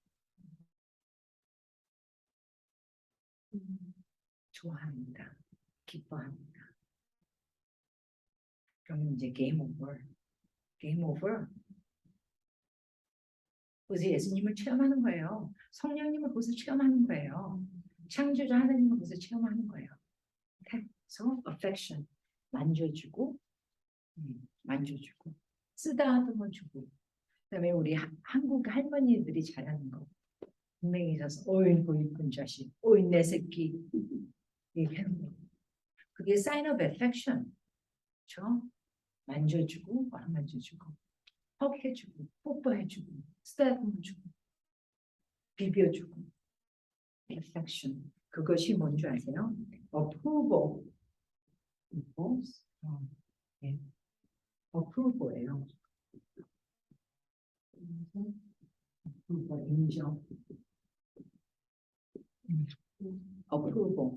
좋아합니다. 기뻐합니다. 그러면 이제 게임 오버. 게임 오버. 그래서 예수님을 체험하는 거예요. 성령님을 거기서 체험하는 거예요. 창조자 하나님을 거기서 체험하는 거예요. 그래서 affection, 만져주고 만져주고 쓰다듬어 주고 그다음에 우리 한국 할머니들이 잘하는 거 분명히 있어서 어이구 이쁜 자식, 어이 내 새끼 얘기하는 거 그게 sign of affection. 그렇죠? 만져주고 만져주고 헉해주고 뽀뽀해주고 쓰다듬어주고 비벼주고 affection. 그것이 뭔지 아세요? approval. approval예요. 인정. approval.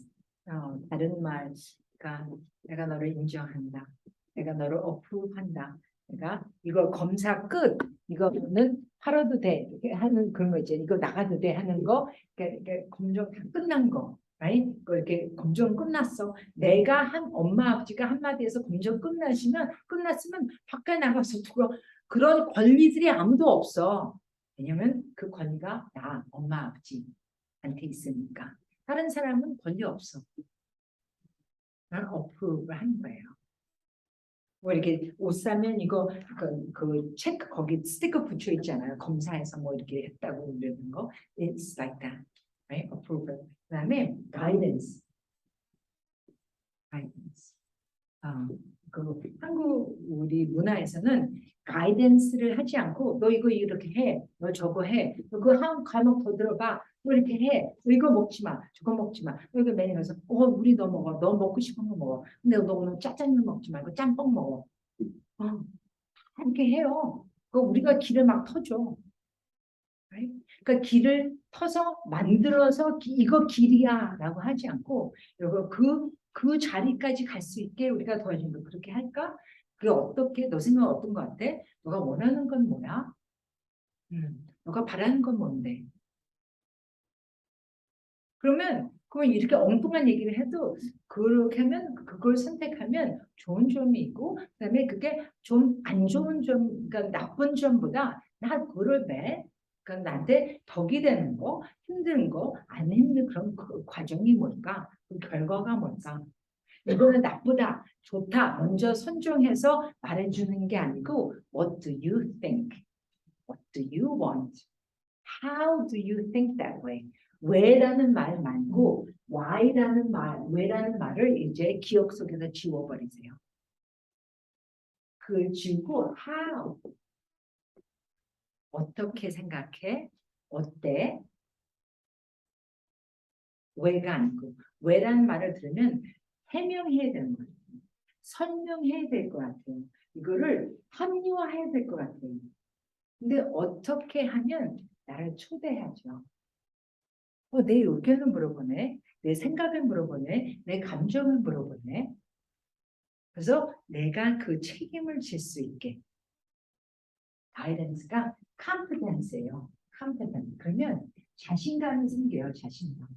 다른 말가 내가 너를 인정한다. 내가 너를 approve한다. 내가 이거 검사 끝. 이거는 팔아도 돼. 이렇게 하는 그런 거 있죠. 이거 나가도 돼 하는 거. 이렇게 검정 다 끝난 거. right? 이렇게 검정 끝났어. 내가 한 엄마 아버지가 한마디에서 검정 끝났으면 밖에 나가서 누가 그런 권리들이 아무도 없어. 왜냐면 그 권리가 나 엄마 아버지한테 있으니까. 다른 사람은 권리 없어. 난 어프로브를 하는 거예요. 뭐 이렇게 옷 사면 이거 그 체크 거기 스티커 붙여 있잖아요. 검사해서 뭐 이렇게 했다고 그러는 거. It's like that. Right? approval. 그다음에 guidance. 그 한국 우리 문화에서는 가이던스를 하지 않고 너 이거 이렇게 해, 너 저거 해, 너 그 한 과목 더 들어봐, 너 이렇게 해, 너 이거 먹지 마, 저거 먹지 마. 너 이거 매일 가서 우리 너 먹어, 너 먹고 싶은 거 먹어. 근데 너 오늘 짜장면 먹지 말고 짬뽕 먹어. 이렇게 해요. 그 우리가 길을 막 터줘. Right? 그러니까 길을 터서 만들어서 이거 길이야라고 하지 않고 이거 그 자리까지 갈 수 있게 우리가 도와준다. 그렇게 할까? 그게 어떻게 너 생각 어떤 거 같아? 너가 원하는 건 뭐야? 너가 바라는 건 뭔데? 그러면 이렇게 엉뚱한 얘기를 해도 그렇게 하면 그걸 선택하면 좋은 점이 있고 그다음에 그게 좀 안 좋은 점, 그러니까 나쁜 점보다 나 그거를 그러니까 나한테 덕이 되는 거, 힘든 거, 안 힘든 그런 그 과정이 뭘까? 그 결과가 뭘까? 이거는 나쁘다, 좋다, 먼저 선정해서 말해주는 게 아니고 What do you think? What do you want? How do you think that way? 왜라는 말 말고 why라는 말, 왜라는 말을 이제 기억 속에서 지워버리세요. 그걸 지우고 how. 어떻게 생각해? 어때? 왜가 아니고 왜라는 말을 들으면 해명해야 되는 거예요. 설명해야 될 것 같아요. 이거를 합리화해야 될 것 같아요. 근데 어떻게 하면 나를 초대하죠. 내 의견을 물어보네. 내 생각을 물어보네. 내 감정을 물어보네. 그래서 내가 그 책임을 질 수 있게. 가이던스가 컴피던스예요. 컴피던스. 그러면 자신감이 생겨요. 자신감.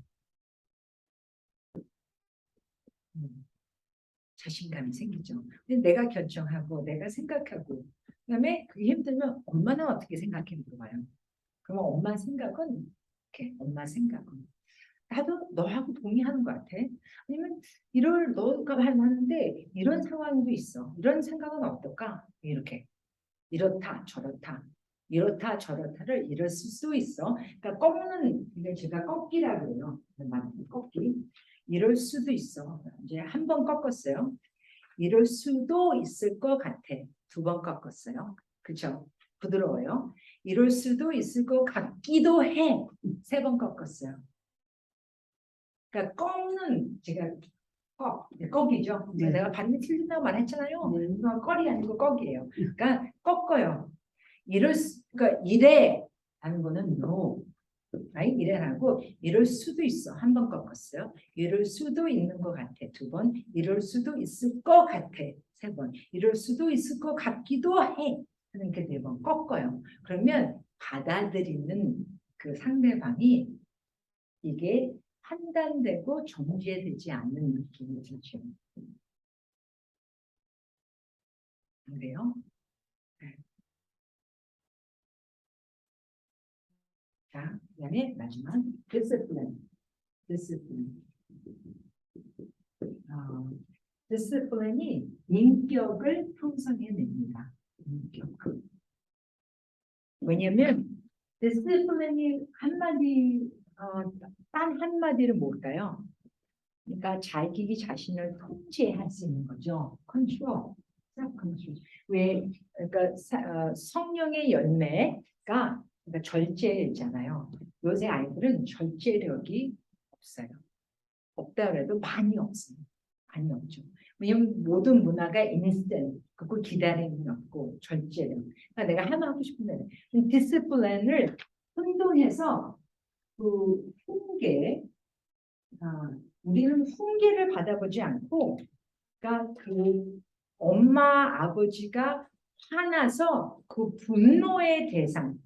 자신감이 생기죠. 근데 내가 결정하고 내가 생각하고 그다음에 그게 힘들면 엄마는 어떻게 생각해 물어봐요. 그러면 엄마 생각은 이렇게 엄마 생각은 나도 너하고 동의하는 것 같아. 아니면 이럴 너가 하는데 이런 상황도 있어. 이런 생각은 어떨까? 이렇게 이렇다 저렇다 이렇다 저렇다를 이럴 수도 있어. 그러니까 꺾는 이걸 제가 꺾기라고 해요. 꺾기. 이럴 수도 있어. 이제 한 번 꺾었어요. 이럴 수도 있을 것 같아. 두 번 꺾었어요. 그렇죠? 부드러워요. 이럴 수도 있을 것 같기도 해. 세 번 꺾었어요. 그러니까 꺾는 제가 꺾이죠. 네. 내가 반응이 틀린다고 말했잖아요. 그건 꺾이 아니고 꺾이에요. 그러니까 꺾어요. 그러니까 이래 하는 거는 no. 이래라고 이럴 수도 있어. 한 번 꺾었어요. 이럴 수도 있는 것 같아. 두 번. 이럴 수도 있을 것 같아. 세 번. 이럴 수도 있을 것 같기도 해. 이렇게 네 번 꺾어요. 그러면 받아들이는 그 상대방이 이게 판단되고 정죄되지 않는 느낌이 들죠. 그래요? 네. 자, 그다음에 마지막 디스플레인. 디스플레인. 디스플레인이 인격을 형성해냅니다. 인격. 왜냐면 디스플레인이 한마디 단 한마디를 뭘까요? 그러니까 자기 자신을 통제할 수 있는 거죠. 컨트롤. 왜 그러니까 성령의 열매가 그러니까 절제잖아요. 요새 아이들은 절제력이 없어요. 없다 그래도 많이 없어요. 많이 없죠. 왜냐면 모든 문화가 인스턴트, 그거 기다림이 없고 절제력. 그러니까 내가 하나 하고 싶은데 디스플레인을 혼동해서 그 훈계, 우리는 훈계를 받아보지 않고, 그러니까 그 엄마 아버지가 화나서 그 분노의 대상,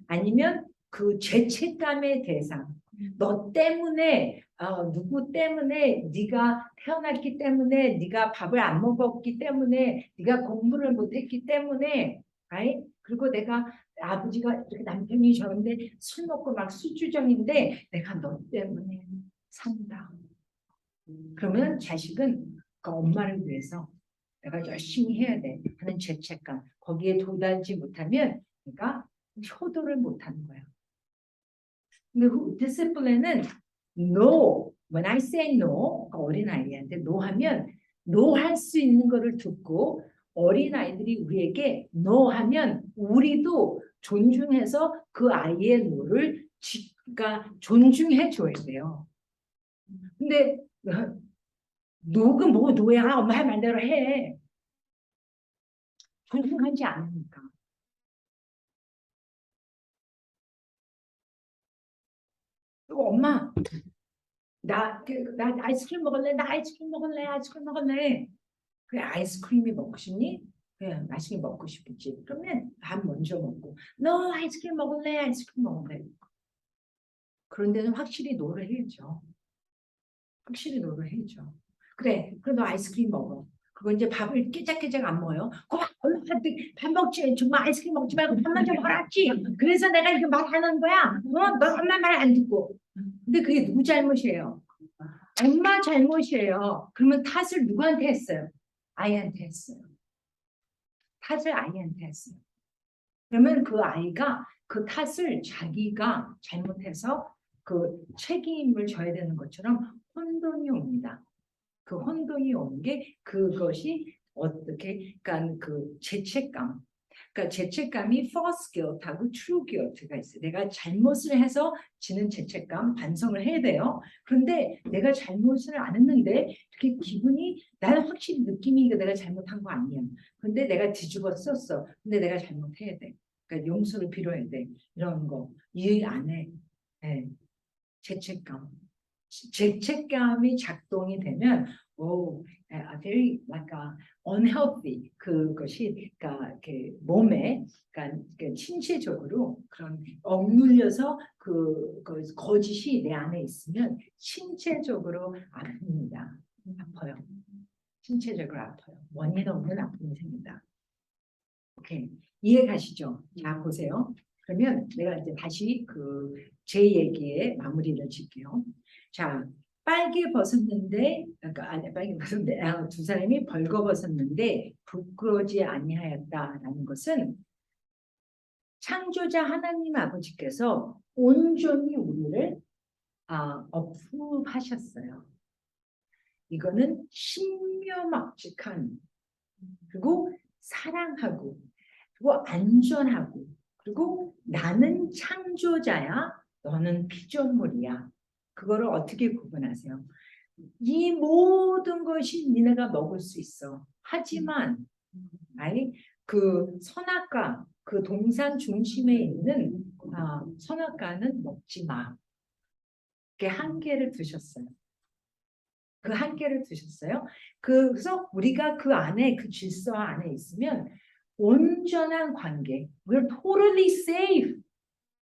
아니면 그 죄책감의 대상. 너 때문에 누구 때문에 네가 태어났기 때문에 네가 밥을 안 먹었기 때문에 네가 공부를 못했기 때문에 그리고 내가 아버지가 이렇게 남편이 저런데 술 먹고 막 술주정인데 내가 너 때문에 산다. 그러면 자식은 그 엄마를 위해서 내가 열심히 해야 돼 하는 죄책감 거기에 도달지 못하면 내가 효도를 못하는 거예요. 근데 디스플레이는 no, when I say no, 어린아이한테 no 하면 no 할 수 있는 거를 듣고 어린아이들이 우리에게 no 하면 우리도 존중해서 그 아이의 no를 그러니까 존중해 줘야 돼요. 근데 노가 뭐 노야 엄마 할 말대로 해. 존중하지 않으니까. 그리고 엄마 나 아이스크림 먹을래? 나 아이스크림 먹을래? 아이스크림 먹을래? 그래 아이스크림이 먹고 싶니? 그래 맛있게 먹고 싶지. 그러면 밥 먼저 먹고 너 아이스크림 먹을래? 아이스크림 먹을래? 그런 데는 확실히 노를 해야죠. 확실히 노를 해야죠. 그래 그럼 너 아이스크림 먹어. 그거 이제 밥을 깨작깨작 안 먹어요. 엄마한테 밥 먹지 정말 아이스크림 먹지 말고 밥만 좀 먹었지. 그래서 내가 이렇게 말하는 거야. 너 엄마 말 안 듣고. 근데 그게 누구 잘못이에요? 엄마 잘못이에요. 그러면 탓을 누구한테 했어요? 아이한테 했어요. 탓을 아이한테 했어요. 그러면 그 아이가 그 탓을 자기가 잘못해서 그 책임을 져야 되는 것처럼 혼돈이 옵니다. 그 혼돈이 오는 게 그것이 어떻게, 그러니까 그 죄책감. 그러니까 죄책감이 false guilt하고 true guilt가 있어요. 내가 잘못을 해서 지는 죄책감, 반성을 해야 돼요. 그런데 내가 잘못을 안 했는데 이렇게 기분이, 나는 확실히 느낌이 내가 잘못한 거 아니야. 근데 내가 뒤집어 썼어. 근데 내가 잘못해야 돼. 그러니까 용서를 빌어야 돼. 이런 거 이해 안 해. 네. 죄책감. 죄책감이 작동이 되면 very like unhealthy 그것이 그러니까 이렇게 몸에 그러니까 신체적으로 그런 억눌려서 그 거짓이 내 안에 있으면 신체적으로 아픕니다. 아파요. 신체적으로 아파요. 원인 없는 아픔이 생긴다. 오케이. 이해 가시죠? 자, 보세요. 그러면 내가 이제 다시 제 얘기에 마무리를 짓게요. 자, 빨개 벗었는데, 그러니까 아니 빨개 벗었는데 두 사람이 벌거벗었는데 부끄러지 아니하였다라는 것은 창조자 하나님 아버지께서 온전히 우리를 어프로브하셨어요. 이거는 신묘막직한 그리고 사랑하고 그리고 안전하고 그리고 나는 창조자야, 너는 피조물이야. 그거를 어떻게 구분하세요? 이 모든 것이 니네가 먹을 수 있어. 하지만 아니 그 선악과 그 동산 중심에 있는 선악과는 먹지 마. 그게 한계를 두셨어요. 그 한계를 두셨어요. 그래서 우리가 그 안에 그 질서 안에 있으면 온전한 관계, we're totally safe.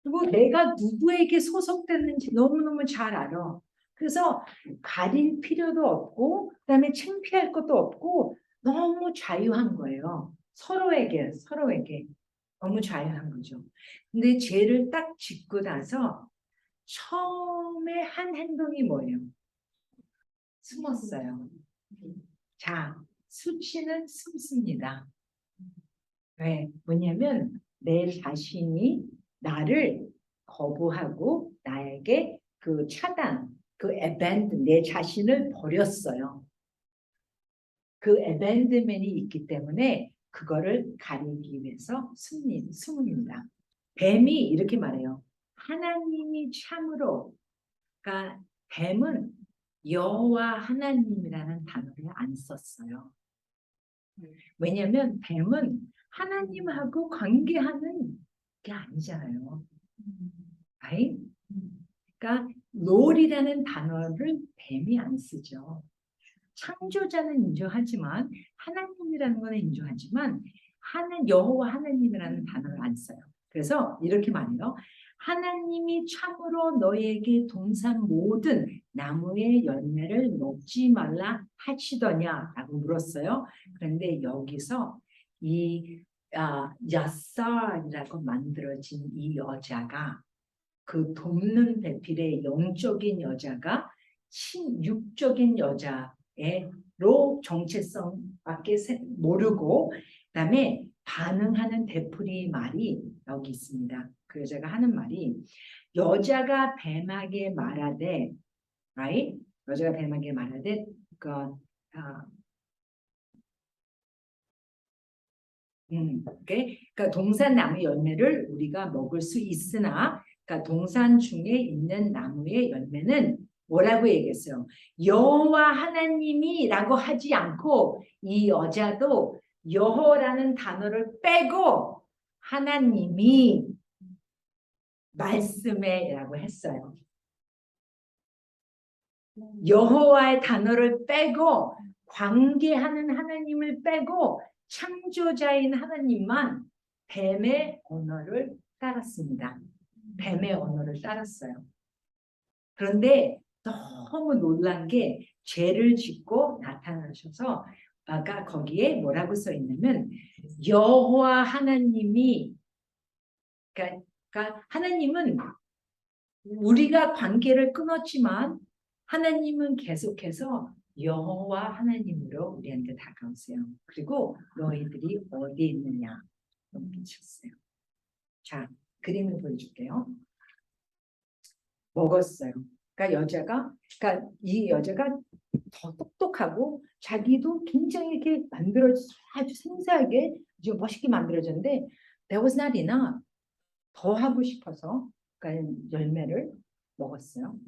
그리고 내가 누구에게 소속됐는지 너무너무 잘 알아. 그래서 가릴 필요도 없고 그다음에 창피할 것도 없고 너무 자유한 거예요. 서로에게 너무 자유한 거죠. 근데 죄를 딱 짓고 나서 처음에 한 행동이 뭐예요? 숨었어요. 자, 수치는 숨습니다. 왜? 뭐냐면 내 자신이 나를 거부하고 나에게 그 차단, 그 abandon, 내 자신을 버렸어요. 그 abandonment이 있기 때문에 그거를 가리기 위해서 숨습니다. 뱀이 이렇게 말해요. 하나님이 참으로, 그러니까 뱀은 여호와 하나님이라는 단어를 안 썼어요. 왜냐하면 뱀은 하나님하고 관계하는 게 아니잖아요. 아이? 그러니까 롤이라는 단어를 뱀이 안 쓰죠. 창조자는 인정하지만 하나님이라는 거는 인정하지만 여호와 하나님이라는 단어를 안 써요. 그래서 이렇게 말해요. 하나님이 참으로 너에게 동산 모든 나무의 열매를 먹지 말라 하시더냐라고 물었어요. 그런데 여기서 이 야살이라고 만들어진 이 여자가 그 돕는 배필의 영적인 여자가 육적인 여자로 정체성밖에 모르고 그다음에 반응하는 되풀이 말이 여기 있습니다. 그 여자가 하는 말이 여자가 뱀에게 말하되, right? 여자가 뱀에게 말하되, 그러니까 동산 나무 열매를 우리가 먹을 수 있으나, 그러니까 동산 중에 있는 나무의 열매는 뭐라고 얘기했어요? 여호와 하나님이라고 하지 않고 이 여자도 여호라는 단어를 빼고 하나님이 말씀에라고 했어요. 여호와의 단어를 빼고 관계하는 하나님을 빼고 창조자인 하나님만 뱀의 언어를 따랐습니다. 뱀의 언어를 따랐어요. 그런데 너무 놀란 게 죄를 짓고 나타나셔서 아까 거기에 뭐라고 써 있냐면 여호와 하나님이 그러니까 하나님은 우리가 관계를 끊었지만 하나님은 계속해서 여호와 하나님으로 우리한테 다가오세요. 그리고 너희들이 어디 있느냐 물으셨어요. 자, 그림을 보여줄게요. 먹었어요. 그러니까 이 여자가 더 똑똑하고 자기도 굉장히 이렇게 아주 생생하게 아주 멋있게 만들어졌는데 that was not enough. 더 하고 싶어서 그러니까 열매를 먹었어요.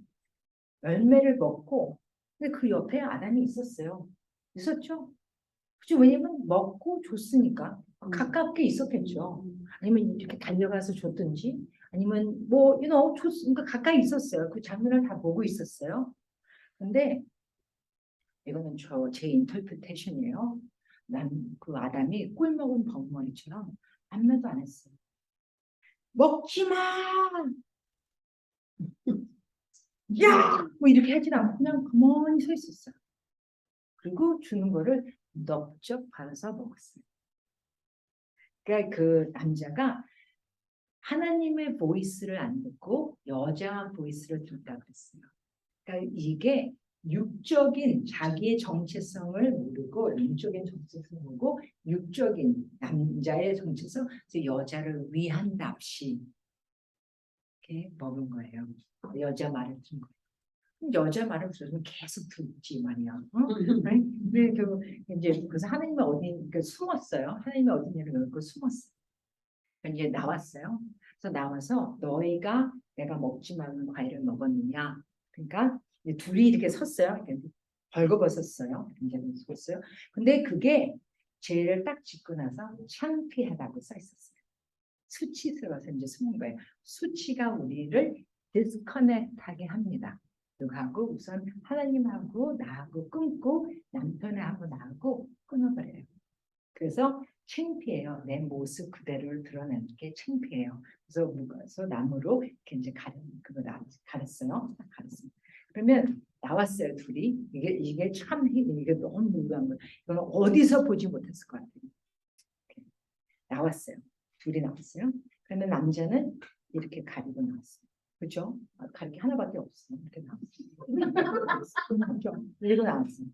열매를 먹고 근데 그 옆에 아담이 있었어요. 있었죠? 그죠? 왜냐면 먹고 줬으니까 가깝게 있었겠죠. 아니면 이렇게 달려가서 줬든지 아니면 뭐 줬으니까 가까이 있었어요. 그 장면을 다 보고 있었어요. 근데 이거는 제 인터프리테이션이에요. 난 그 아담이 꿀 먹은 벙어리처럼 아무도 안 했어요. 먹지 마! 야! 뭐 이렇게 하진 않고 그냥 가만히 서 있었어요. 그리고 주는 거를 넙적 받아서 먹었어요. 그러니까 그 남자가 하나님의 보이스를 안 듣고 여자 보이스를 듣다 그랬어요. 그러니까 이게 육적인 자기의 정체성을 모르고 영적인 정체성을 모르고 육적인 남자의 정체성, 그래서 여자를 위한답시 이렇게 먹은 거예요. 여자 말을 듣는 거예요. 여자 말을 들으면 계속 듣지 말이야. 근데 이제 그래서 하나님은 어디 숨었어요. 하나님이 어디냐를 그러고 숨었어요. 이제 나왔어요. 그래서 나와서 너희가 내가 먹지 말는 과일을 먹었느냐. 그러니까 이제 둘이 이렇게 섰어요. 벌거벗었어요. 굉장히 섰어요. 근데 그게 죄를 딱 짓고 나서 창피하다고 써 있었어요. 수치스러워서 이제 숨은 거예요. 수치가 우리를 디스커넥트하게 합니다. 누구하고 우선 하나님하고 나하고 끊고 남편하고 나하고 끊어버려요. 그래서 창피해요. 내 모습 그대로를 드러내는 게 창피해요. 그래서 묶어서 나무로 이렇게 이제 가렸어요. 가렸어요. 그러면 나왔어요. 둘이. 이게 참 이게 너무 무거운 거예요. 이거는 어디서 보지 못했을 것 같아요. 나왔어요. 둘이 나왔어요. 그러면 남자는 이렇게 가리고 나왔어요. 그렇죠? 가리기 하나밖에 없어요. 이렇게 나왔어요. 그렇죠? 이러고 나왔어요.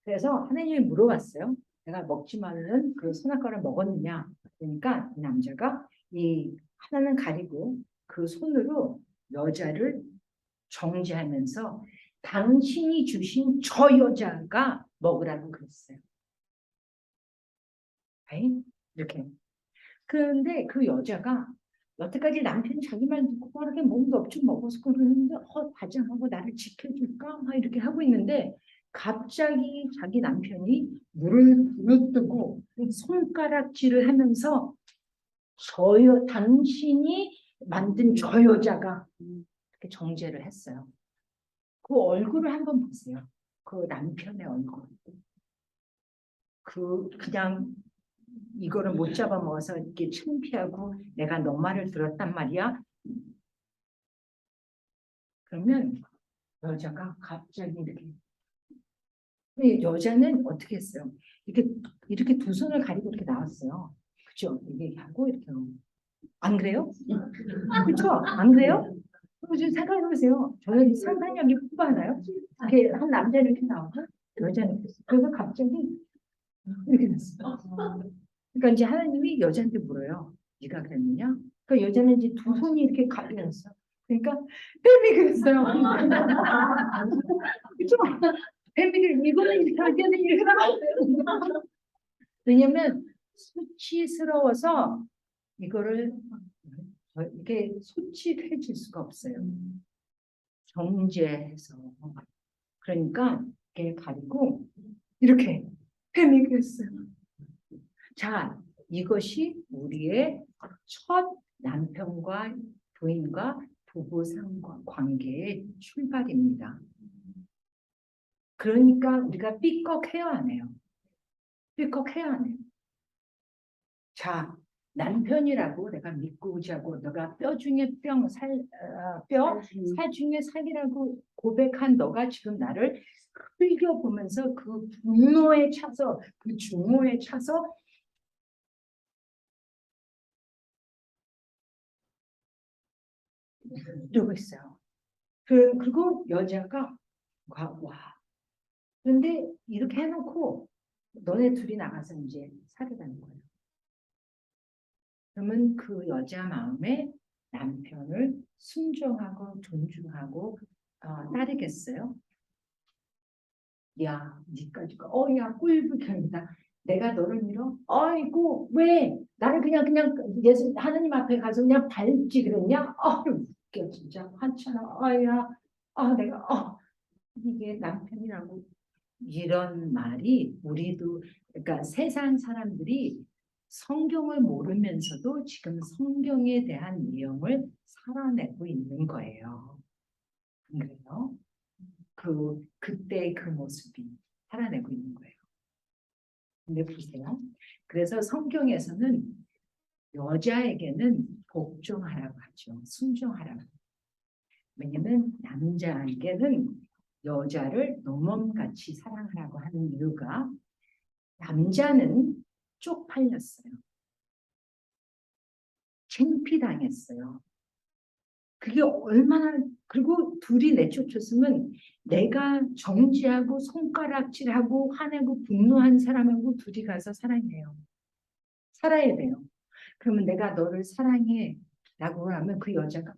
그래서 하나님이 물어봤어요. 내가 먹지 말는 그 선악과를 먹었느냐? 그러니까 이 남자가 이 하나는 가리고 그 손으로 여자를 정죄하면서 당신이 주신 저 여자가 먹으라고 그랬어요. 이렇게. 그런데 그 여자가 여태까지 남편이 자기 말 듣고 그렇게 몸도 없죠 먹어서 그러는데 다정하고 나를 지켜줄까? 막 이렇게 하고 있는데 갑자기 자기 남편이 물을 부르뜨고 손가락질을 하면서 당신이 만든 저 여자가 이렇게 정죄를 했어요. 그 얼굴을 한번 보세요. 그 남편의 얼굴. 그냥 이거를 못 잡아먹어서 이렇게 창피하고 내가 너 말을 들었단 말이야. 그러면 여자가 갑자기 근데 여자는 어떻게 했어요? 이렇게 두 손을 가리고 이렇게 나왔어요. 그죠? 이게 하고 이렇게 안 그래요? 그렇죠? 안 그래요? 좀 생각해보세요. 저는 상상력이 풍부하나요? 이렇게 한 남자는 이렇게 나오고 여자는 그래서 갑자기 이렇게 됐어요. 그러니까 이제 하나님이 여자한테 물어요. 네가 그랬느냐? 그러니까 여자는 이제 두 손이 이렇게 가리였어. 그러니까 뱀이 그랬어요. 그렇죠? 뱀이 이거는 이렇게 하기에는 이렇게 나왔어요. 왜냐면 수치스러워서 이거를 이게 소치해질 수가 없어요. 정죄해서 그러니까 이렇게 가리고 이렇게 뱀이 그랬어요. 자, 이것이 우리의 첫 남편과 부인과 부부 관계의 출발입니다. 그러니까 우리가 삐걱해야 하네요. 삐걱해야 하네요. 자, 남편이라고 내가 믿고 오자고 너가 뼈 중에 살 중에 살이라고 고백한 너가 지금 나를 흘겨보면서 그 분노에 차서 그 증오에 차서 이러고 있어요. 그리고 여자가 와. 그런데 이렇게 해놓고 너네 둘이 나가서 이제 살으라는 거예요. 그러면 그 여자 마음에 남편을 순종하고 존중하고 따르겠어요? 야, 니까지 야, 꿀불견이다. 내가 너를 밀어? 아이고, 왜? 나를 그냥 예수 하나님 앞에 가서 그냥 밟지 그랬냐? 웃겨 진짜 한참아. 아야, 내가 이게 남편이라고 이런 말이 우리도 그러니까 세상 사람들이 성경을 모르면서도 지금 성경에 대한 내용을 살아내고 있는 거예요. 안 그래요? 그때 그 모습이 살아내고 있는 거예요. 근데 보세요. 그래서 성경에서는 여자에게는 복종하라고 하죠. 순종하라고. 왜냐면 남자에게는 여자를 노몸같이 사랑하라고 하는 이유가 남자는 쪽팔렸어요. 창피당했어요. 그게 얼마나 그리고 둘이 내쫓았으면 내가 정지하고 손가락질하고 화내고 분노한 사람하고 둘이 가서 사랑해요. 살아야 돼요. 그러면 내가 너를 사랑해 라고 하면 그 여자가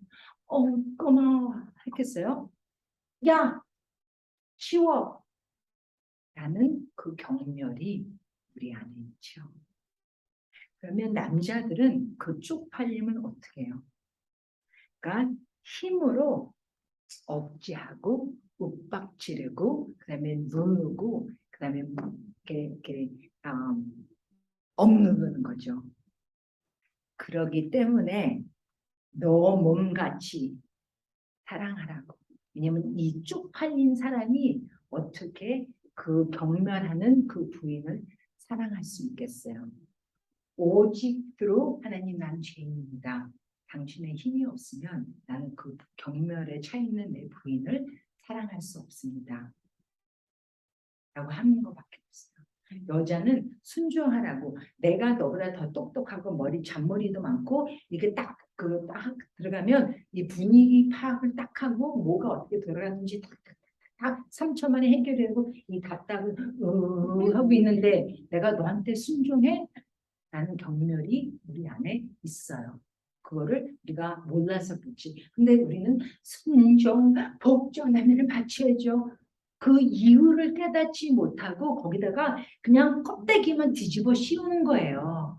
고마워 했겠어요? 야 치워 라는 그 경멸이 우리 안에 있죠. 그러면 남자들은 그 쪽팔림을 어떻게 해요? 그러니까 힘으로 억지하고 윽박지르고 그다음에 누르고 그다음에 이렇게 억누르는 거죠. 그러기 때문에 너 몸같이 사랑하라고. 왜냐면 이 쪽팔린 사람이 어떻게 그 경멸하는 그 부인을 사랑할 수 있겠어요? 오직 주로 하나님 난 죄인입니다. 당신의 힘이 없으면 나는 그 경멸에 차 있는 내 부인을 사랑할 수 없습니다. 라고 하는 것밖에 없어요. 여자는 순종하라고 내가 너보다 더 똑똑하고 잔머리도 많고 이게 딱 들어가면 이 분위기 파악을 딱 하고 뭐가 어떻게 들어가는지 딱 3초 만에 해결되고 이 답답을 하고 있는데 내가 너한테 순종해? 라는 경멸이 우리 안에 있어요. 그거를 우리가 몰라서 그렇지. 근데 우리는 순종, 복종하면을 바쳐야죠. 그 이유를 깨닫지 못하고 거기다가 그냥 껍데기만 뒤집어 씌우는 거예요.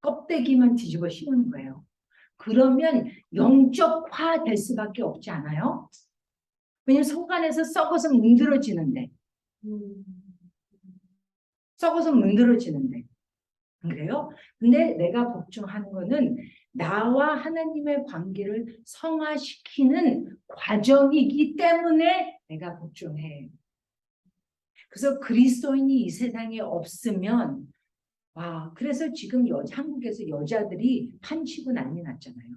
껍데기만 뒤집어 씌우는 거예요. 그러면 영적화 될 수밖에 없지 않아요? 왜냐면 속 안에서 썩어서 문드러지는데. 썩어서 문드러지는데. 그래요? 근데 내가 복종하는 거는 나와 하나님의 관계를 성화시키는 과정이기 때문에 내가 복종해. 그래서 그리스도인이 이 세상에 없으면 그래서 지금 한국에서 여자들이 판치고 난리 났잖아요.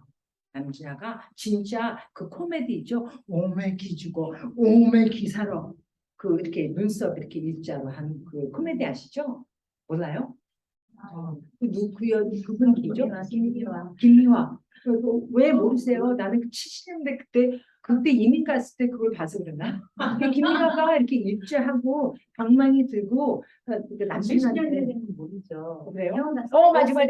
남자가 진짜 그 코미디죠. 오메 기주고 오메 기사로 이렇게 눈썹 이렇게 일자로 한 그 코미디 아시죠? 몰라요? 그분 누구죠? 김미화. 왜 모르세요? 나는 70년대 그때 이민 갔을 때 그걸 봐서 그러나? 김미화가 이렇게 일자하고 방망이 들고 남편한테 모르죠. 그래요? 맞아.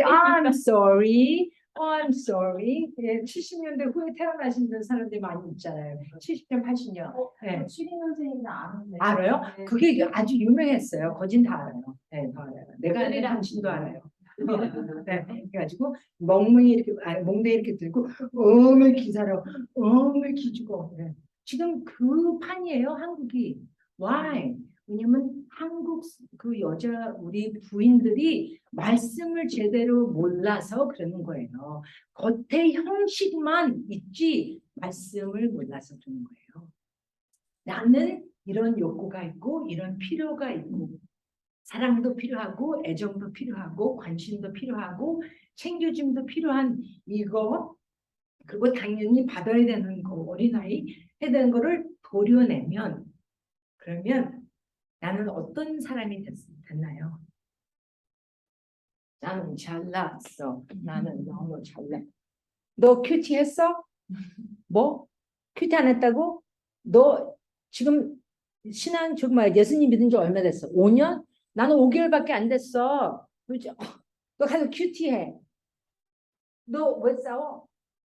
I'm sorry. I'm sorry. 70년대 후에 태어나신 사람들이 많이 있잖아요. 70년, 80년. 네. 72년생인데 아는데. 알아요? 네. 그게 아주 유명했어요. 거진 다 알아요. 네, 다 알아요. 내가 아는 당신도 알아요. 네, 그래가지고 멍멍이 이렇게 몽둥이 이렇게 들고 어메 기사로 어메 기주고 지금 그 판이에요 한국이. Why? 왜냐면 한국 그 여자 우리 부인들이 말씀을 제대로 몰라서 그러는 거예요. 겉의 형식만 있지 말씀을 몰라서 그러는 거예요. 나는 이런 욕구가 있고 이런 필요가 있고 사랑도 필요하고 애정도 필요하고 관심도 필요하고 챙겨줌도 필요한 이거 그리고 당연히 받아야 되는 거 어린아이 해야 되는 거를 도려내면 그러면 나는 어떤 사람이 됐나요? 나는 잘났어. 나는 너무 잘나. 너 큐티 했어? 뭐? 큐티 안 했다고? 너 지금 신앙 정말 예수님 믿은 지 얼마 됐어? 5년? 나는 5개월밖에 안 됐어. 너 가서 큐티해. 너 왜 싸워?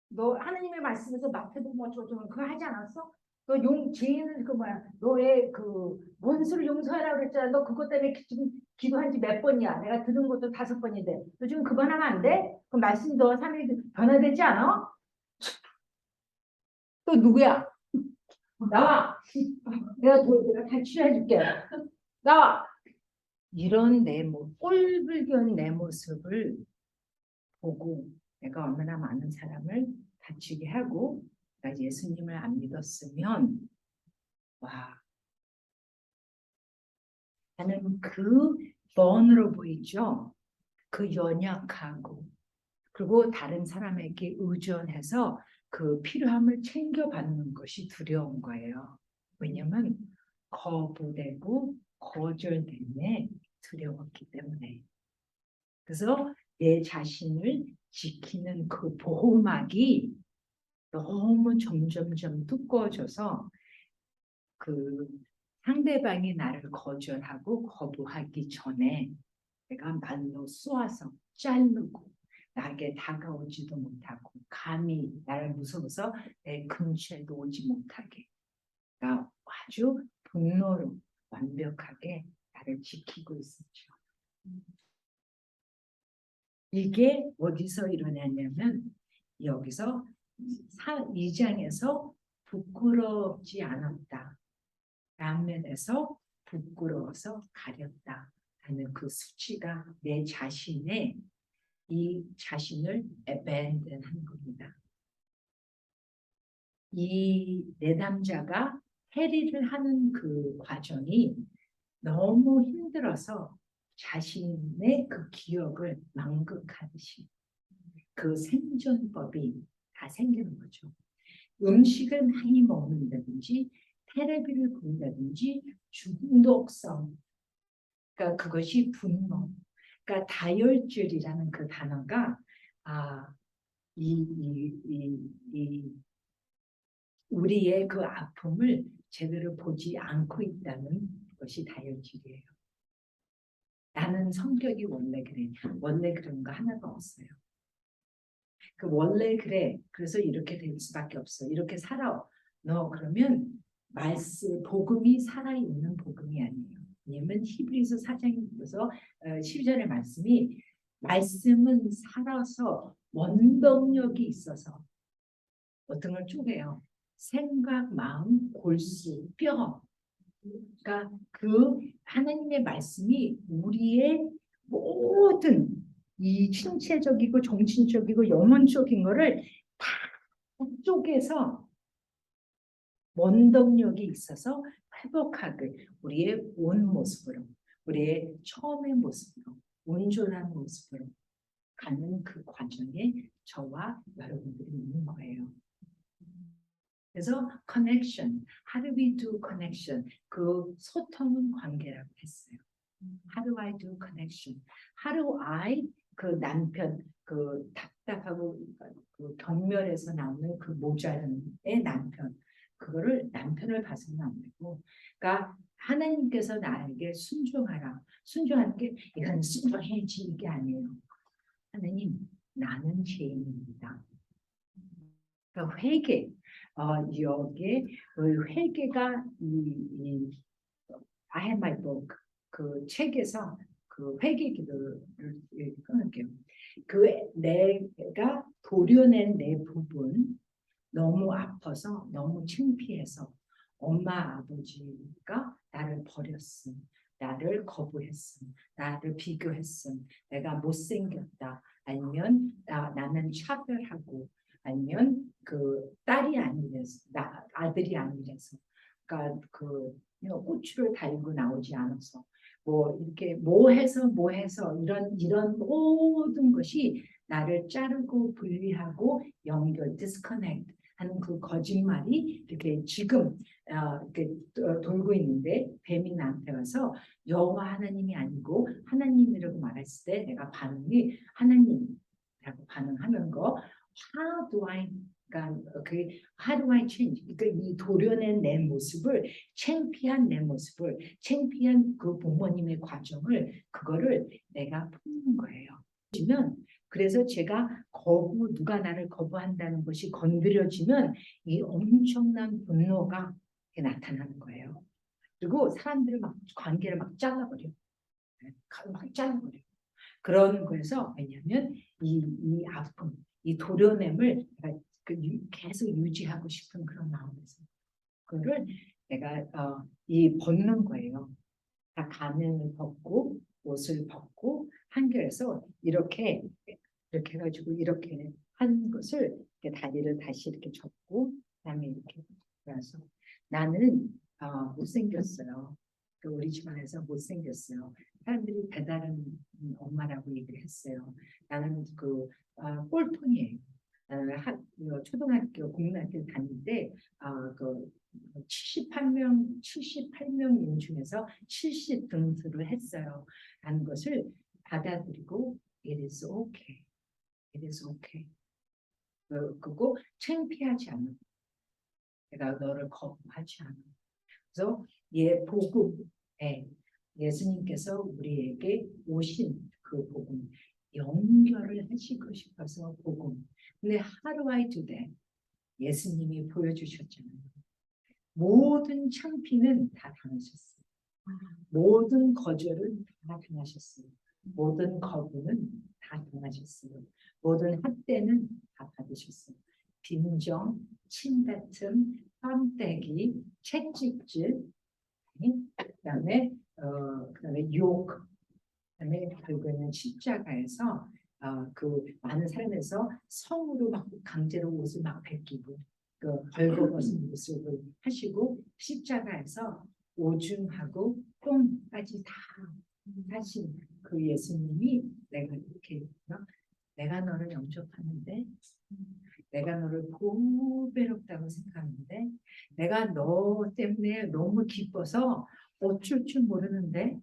너 하나님의 말씀에서 마태복음 어쩌고 그거 하지 않았어? 너 죄인은 그 뭐야? 너의 그 원수를 용서하라 그랬잖아. 너 그것 때문에 지금 기도한 지 몇 번이야? 내가 들은 것도 5번인데. 너 지금 그만하면 안 돼? 그 말씀 너 3일 변화되지 않아? 또 누구야? 나와. 내가 다 치료해줄게. 나와. 이런 꼴불견 내 모습을 보고 내가 얼마나 많은 사람을 다치게 하고 내가 예수님을 안 믿었으면 와 나는 그 번으로 보이죠. 그 연약하고 그리고 다른 사람에게 의존해서 그 필요함을 챙겨받는 것이 두려운 거예요. 왜냐면 거부되고 거절됨에 두려웠기 때문에. 그래서 내 자신을 지키는 그 보호막이 너무 점점점 두꺼워져서 그 상대방이 나를 거절하고 거부하기 전에 내가 말로 쏘아서 자르고 나에게 다가오지도 못하고 감히 나를 무서워서 내 근처에도 오지 못하게 그러니까 아주 분노로 완벽하게 나를 지키고 있었죠. 이게 어디서 일어나냐면 여기서 2장에서 부끄럽지 않았다. 반면에서 부끄러워서 가렸다 하는 그 수치가 내 자신의 이 자신을 abandon 한 겁니다. 이 내담자가 해리를 하는 그 과정이 너무 힘들어서 자신의 그 기억을 망극하듯이 그 생존법이 다 생기는 거죠. 음식을 많이 먹는다든지 테레비를 본다든지 중독성 그러니까 그것이 분노 그러니까 다혈질이라는 그 단어가 우리의 그 아픔을 제대로 보지 않고 있다는 것이 다혈질이에요. 나는 성격이 원래 그래. 원래 그런 거 하나도 없어요. 그 원래 그래. 그래서 이렇게 될 수밖에 없어. 이렇게 살아. 너 그러면 말씀 복음이 살아있는 복음이 아니에요. 왜냐면 히브리서 4장에서 12절의 말씀이 말씀은 살아서 원동력이 있어서 어떤 걸 쪼개요. 생각, 마음, 골수, 뼈. 그러니까 그 하나님의 말씀이 우리의 모든 이 신체적이고 정신적이고 영혼적인 거를 다 쪼개서 원동력이 있어서 회복하게 우리의 온 모습으로 우리의 처음의 모습으로 온전한 모습으로 가는 그 과정에 저와 여러분들이 있는 거예요. 그래서 connection, how do we do connection? 그 소통은 관계라고 했어요. How do I do connection? How do I 그 남편 그 답답하고 그 경멸에서 나오는 그 모자른 애 남편 그거를 남편을 봐서는 안 되고, 그러니까 하나님께서 나에게 순종하라. 순종하는 게 이건 순종해야지 이게 아니에요. 하나님 나는 죄인입니다. 그러니까 회개. 여기에 회개가 I have my book 그 책에서 그 회개 기도를 끊을게요. 그 내가 도려낸 내 부분 너무 아파서 너무 창피해서 엄마 아버지가 나를 버렸음, 나를 거부했음, 나를 비교했음, 내가 못생겼다, 아니면 나는 차별하고, 아니면 그 딸이 아니래서, 아들이 아니래서, 그러니까 그 고추를 달고 나오지 않아서, 뭐 이렇게 뭐 해서 이런 모든 것이 나를 자르고 분리하고 연결, 디스커넥트 하는 그 거짓말이 이렇게 지금 이렇게 돌고 있는데 뱀이 나한테 와서 여호와 하나님이 아니고 하나님이라고 말했을 때 내가 반응이 하나님이라고 반응하는 거 how do I 그러니까 그 how do I change? 그러니까 이 도려낸 내 모습을 창피한 내 모습을 창피한 그 부모님의 과정을 그거를 내가 품는 거예요. 그래서 제가 누가 나를 거부한다는 것이 건드려지면 이 엄청난 분노가 나타나는 거예요. 그리고 사람들을 관계를 막 잘라버려. 막 잘라버려. 그런 거에서 왜냐하면 이 아픔, 이 도려냄을 내가 계속 유지하고 싶은 그런 마음에서 그거를 내가 이 벗는 거예요. 다 가면을 벗고 옷을 벗고 한결에서 이렇게 해가지고 이렇게 한 것을 이렇게 다리를 다시 이렇게 접고 그다음에 이렇게 그래서 나는 못생겼어요. 우리 집안에서 못생겼어요. 사람들이 배다른 엄마라고 얘기를 했어요. 나는 꼴통이에요. 초등학교, 국민학교 다닐 때, 78명 중에서 70등수를 했어요. 라는 것을 받아들이고, it is okay. It is okay. 그리고 창피하지 않아. 내가 너를 거부하지 않아. 그래서 복음에 예수님께서 우리에게 오신 그 복음, 연결을 하시고 싶어서 복음. 근데 how do I do that? 예수님이 보여주셨잖아요. 모든 창피는 다 당하셨어요. 모든 거절은 다 당하셨어요. 모든 거부는 다 당하셨어요. 모든 학대는 다 받으셨어요. 빈정, 침뱉음, 뺨때기, 채찍질, 그다음에 욕, 그다음에 결국에는 십자가에서 많은 사람에서 성으로 막 강제로 옷을 막 벗기고 벌거벗은 모습을 하시고 십자가에서 오줌하고 똥까지 다 하신 그 예수님이 내가 이렇게 내가 너를 영접하는데 내가 너를 보배롭다고 생각하는데 내가 너 때문에 너무 기뻐서 어쩔 줄 모르는데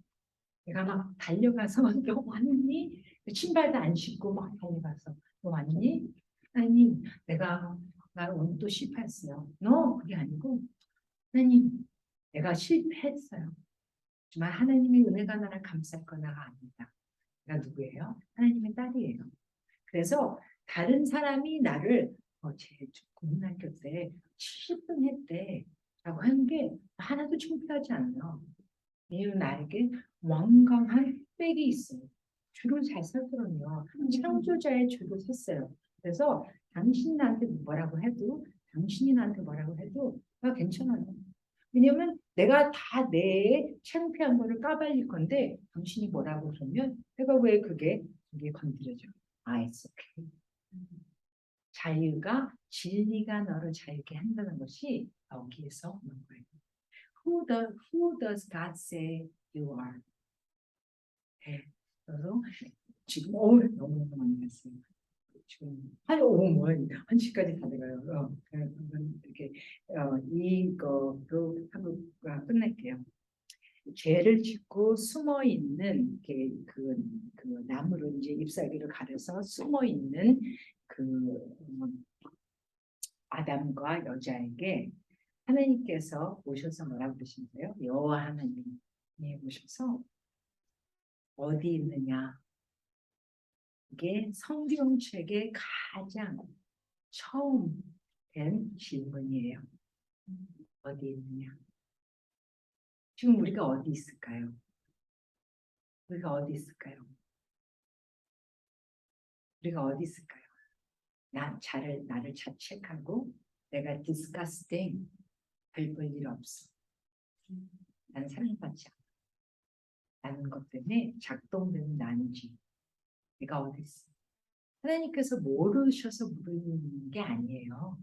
내가 막 달려가서 너 왔니? 신발도 안 신고 막 달려가서 너 왔니? 하나님 나 오늘 또 실패했어요. 그게 아니고 하나님 내가 실패했어요. 정말 하나님의 은혜가 나를 감쌀 거나가 아니다. 내가 누구예요? 하나님의 딸이에요. 그래서 다른 사람이 나를 제 고등학교 때 70등 했대 라고 하는 게 하나도 창피하지 않아요. 왜냐면 나에게 완강한 빽이 있어요. 줄을 잘 섰거든요. 창조자의 줄을 섰어요. 그래서 당신이 나한테 뭐라고 해도 당신이 나한테 뭐라고 해도 나 괜찮아요. 왜냐면 내가 다 내 창피한 거를 까발릴 건데 당신이 뭐라고 그러면 내가 왜 그게 건드려져. It's okay. 자유가 진리가 너를 자유케 한다는 것이 여기에서 오는 거예요. Who does God say you are? 네. 그래서 지금 너무 많이 했어요. 지금 한 시까지 다 돼가요. 이렇게 이거로 하고 끝낼게요. 죄를 짓고 숨어 있는 그 나무로 이제 잎사귀를 가려서 숨어 있는 아담과 여자에게 하나님께서 오셔서 뭐라고 그러시는데요? 여호와 하나님이 오셔서 어디 있느냐? 이게 성경책의 가장 처음 된 질문이에요. 어디 있느냐? 지금 우리가 어디 있을까요? 우리가 어디 있을까요? 우리가 어디 있을까요? 나를 자책하고 내가 disgusting 별볼 일 없어. 난 사랑받지 않아. 라는 것 때문에 작동되는 난지. 내가 어디 있어? 하나님께서 모르셔서 모르는 게 아니에요.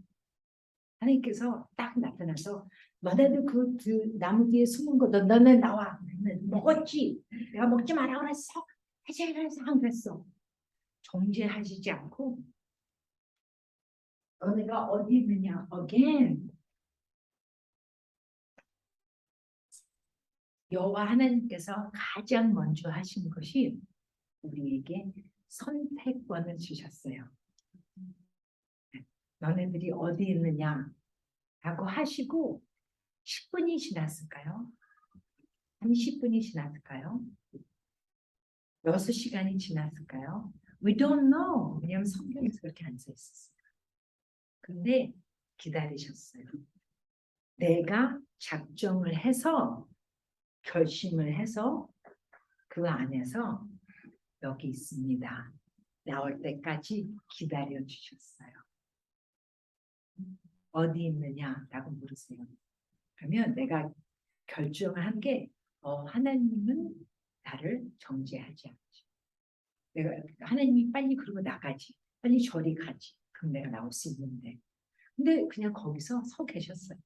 하나님께서 딱 나타나서 너네들 그 나무 뒤에 숨은 거 너네 나와. 먹었지? 내가 먹지 마라 그랬어. 하지 그래서 안 그랬어. 정죄하시지 않고 너네가 어디 있느냐? Again. 여호와 하나님께서 가장 먼저 하신 것이 우리에게 선택권을 주셨어요. 너네들이 어디 있느냐? 라고 하시고 10분이 지났을까요? 30분이 지났을까요? 6시간이 지났을까요? We don't know. 왜냐하면 성경에서 그렇게 안 써 있었어요. 근데 기다리셨어요. 내가 작정을 해서 결심을 해서 그 안에서 여기 있습니다. 나올 때까지 기다려 주셨어요. 어디 있느냐라고 물으세요. 그러면 내가 결정을 한 게 하나님은 나를 정죄하지 않지. 내가 하나님이 빨리 그러고 나가지. 빨리 저리 가지. 그럼 내가 나올 수 있는데. 근데 그냥 거기서 서 계셨어요.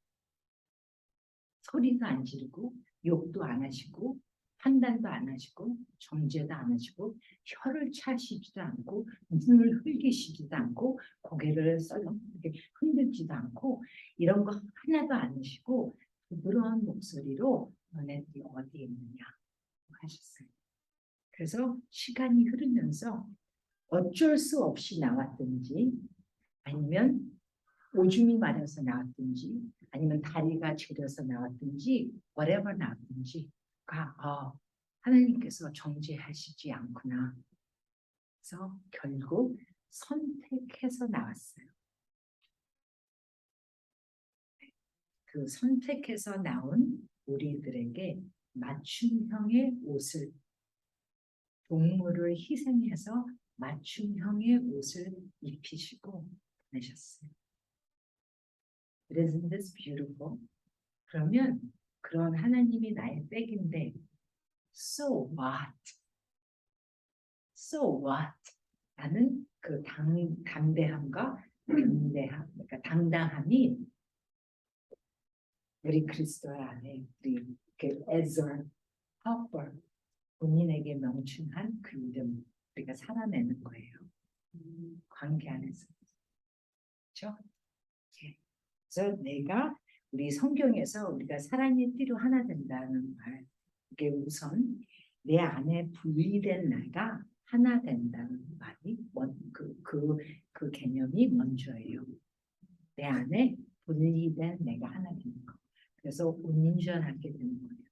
소리도 안 지르고 욕도 안 하시고 판단도 안 하시고 정죄도 안 하시고 혀를 차시지도 않고 눈을 흘기시지도 않고 고개를 썰렁하게 흔들지도 않고 이런 거 하나도 안 하시고 부드러운 목소리로 너네들이 어디에 있느냐 하셨어요. 그래서 시간이 흐르면서 어쩔 수 없이 나왔든지 아니면 오줌이 마려서 나왔든지 아니면 다리가 저려서 나왔든지 whatever 나왔든지가 하나님께서 정죄하시지 않구나. 그래서 결국 선택해서 나왔어요. 그 선택해서 나온 우리들에게 맞춤형의 옷을 동물을 희생해서 맞춤형의 옷을 입히시고 보내셨어요. Isn't this beautiful? 그러면 그런 하나님이 나의 백인데 so what? So what? 라는 그 담대함과 그러니까 당당함이 우리 그리스도 안에 우리 그 에저 하퍼 본인에게 명칭한 그 이름 우리가 살아내는 거예요. 관계 안에서. 그렇죠? 그래서 내가 우리 성경에서 우리가 사랑의 띠로 하나 된다는 말 이게 우선 내 안에 분리된 나가 하나 된다는 말이 그 개념이 먼저예요. 내 안에 분리된 내가 하나 되는 거. 그래서 온전하게 되는 거예요.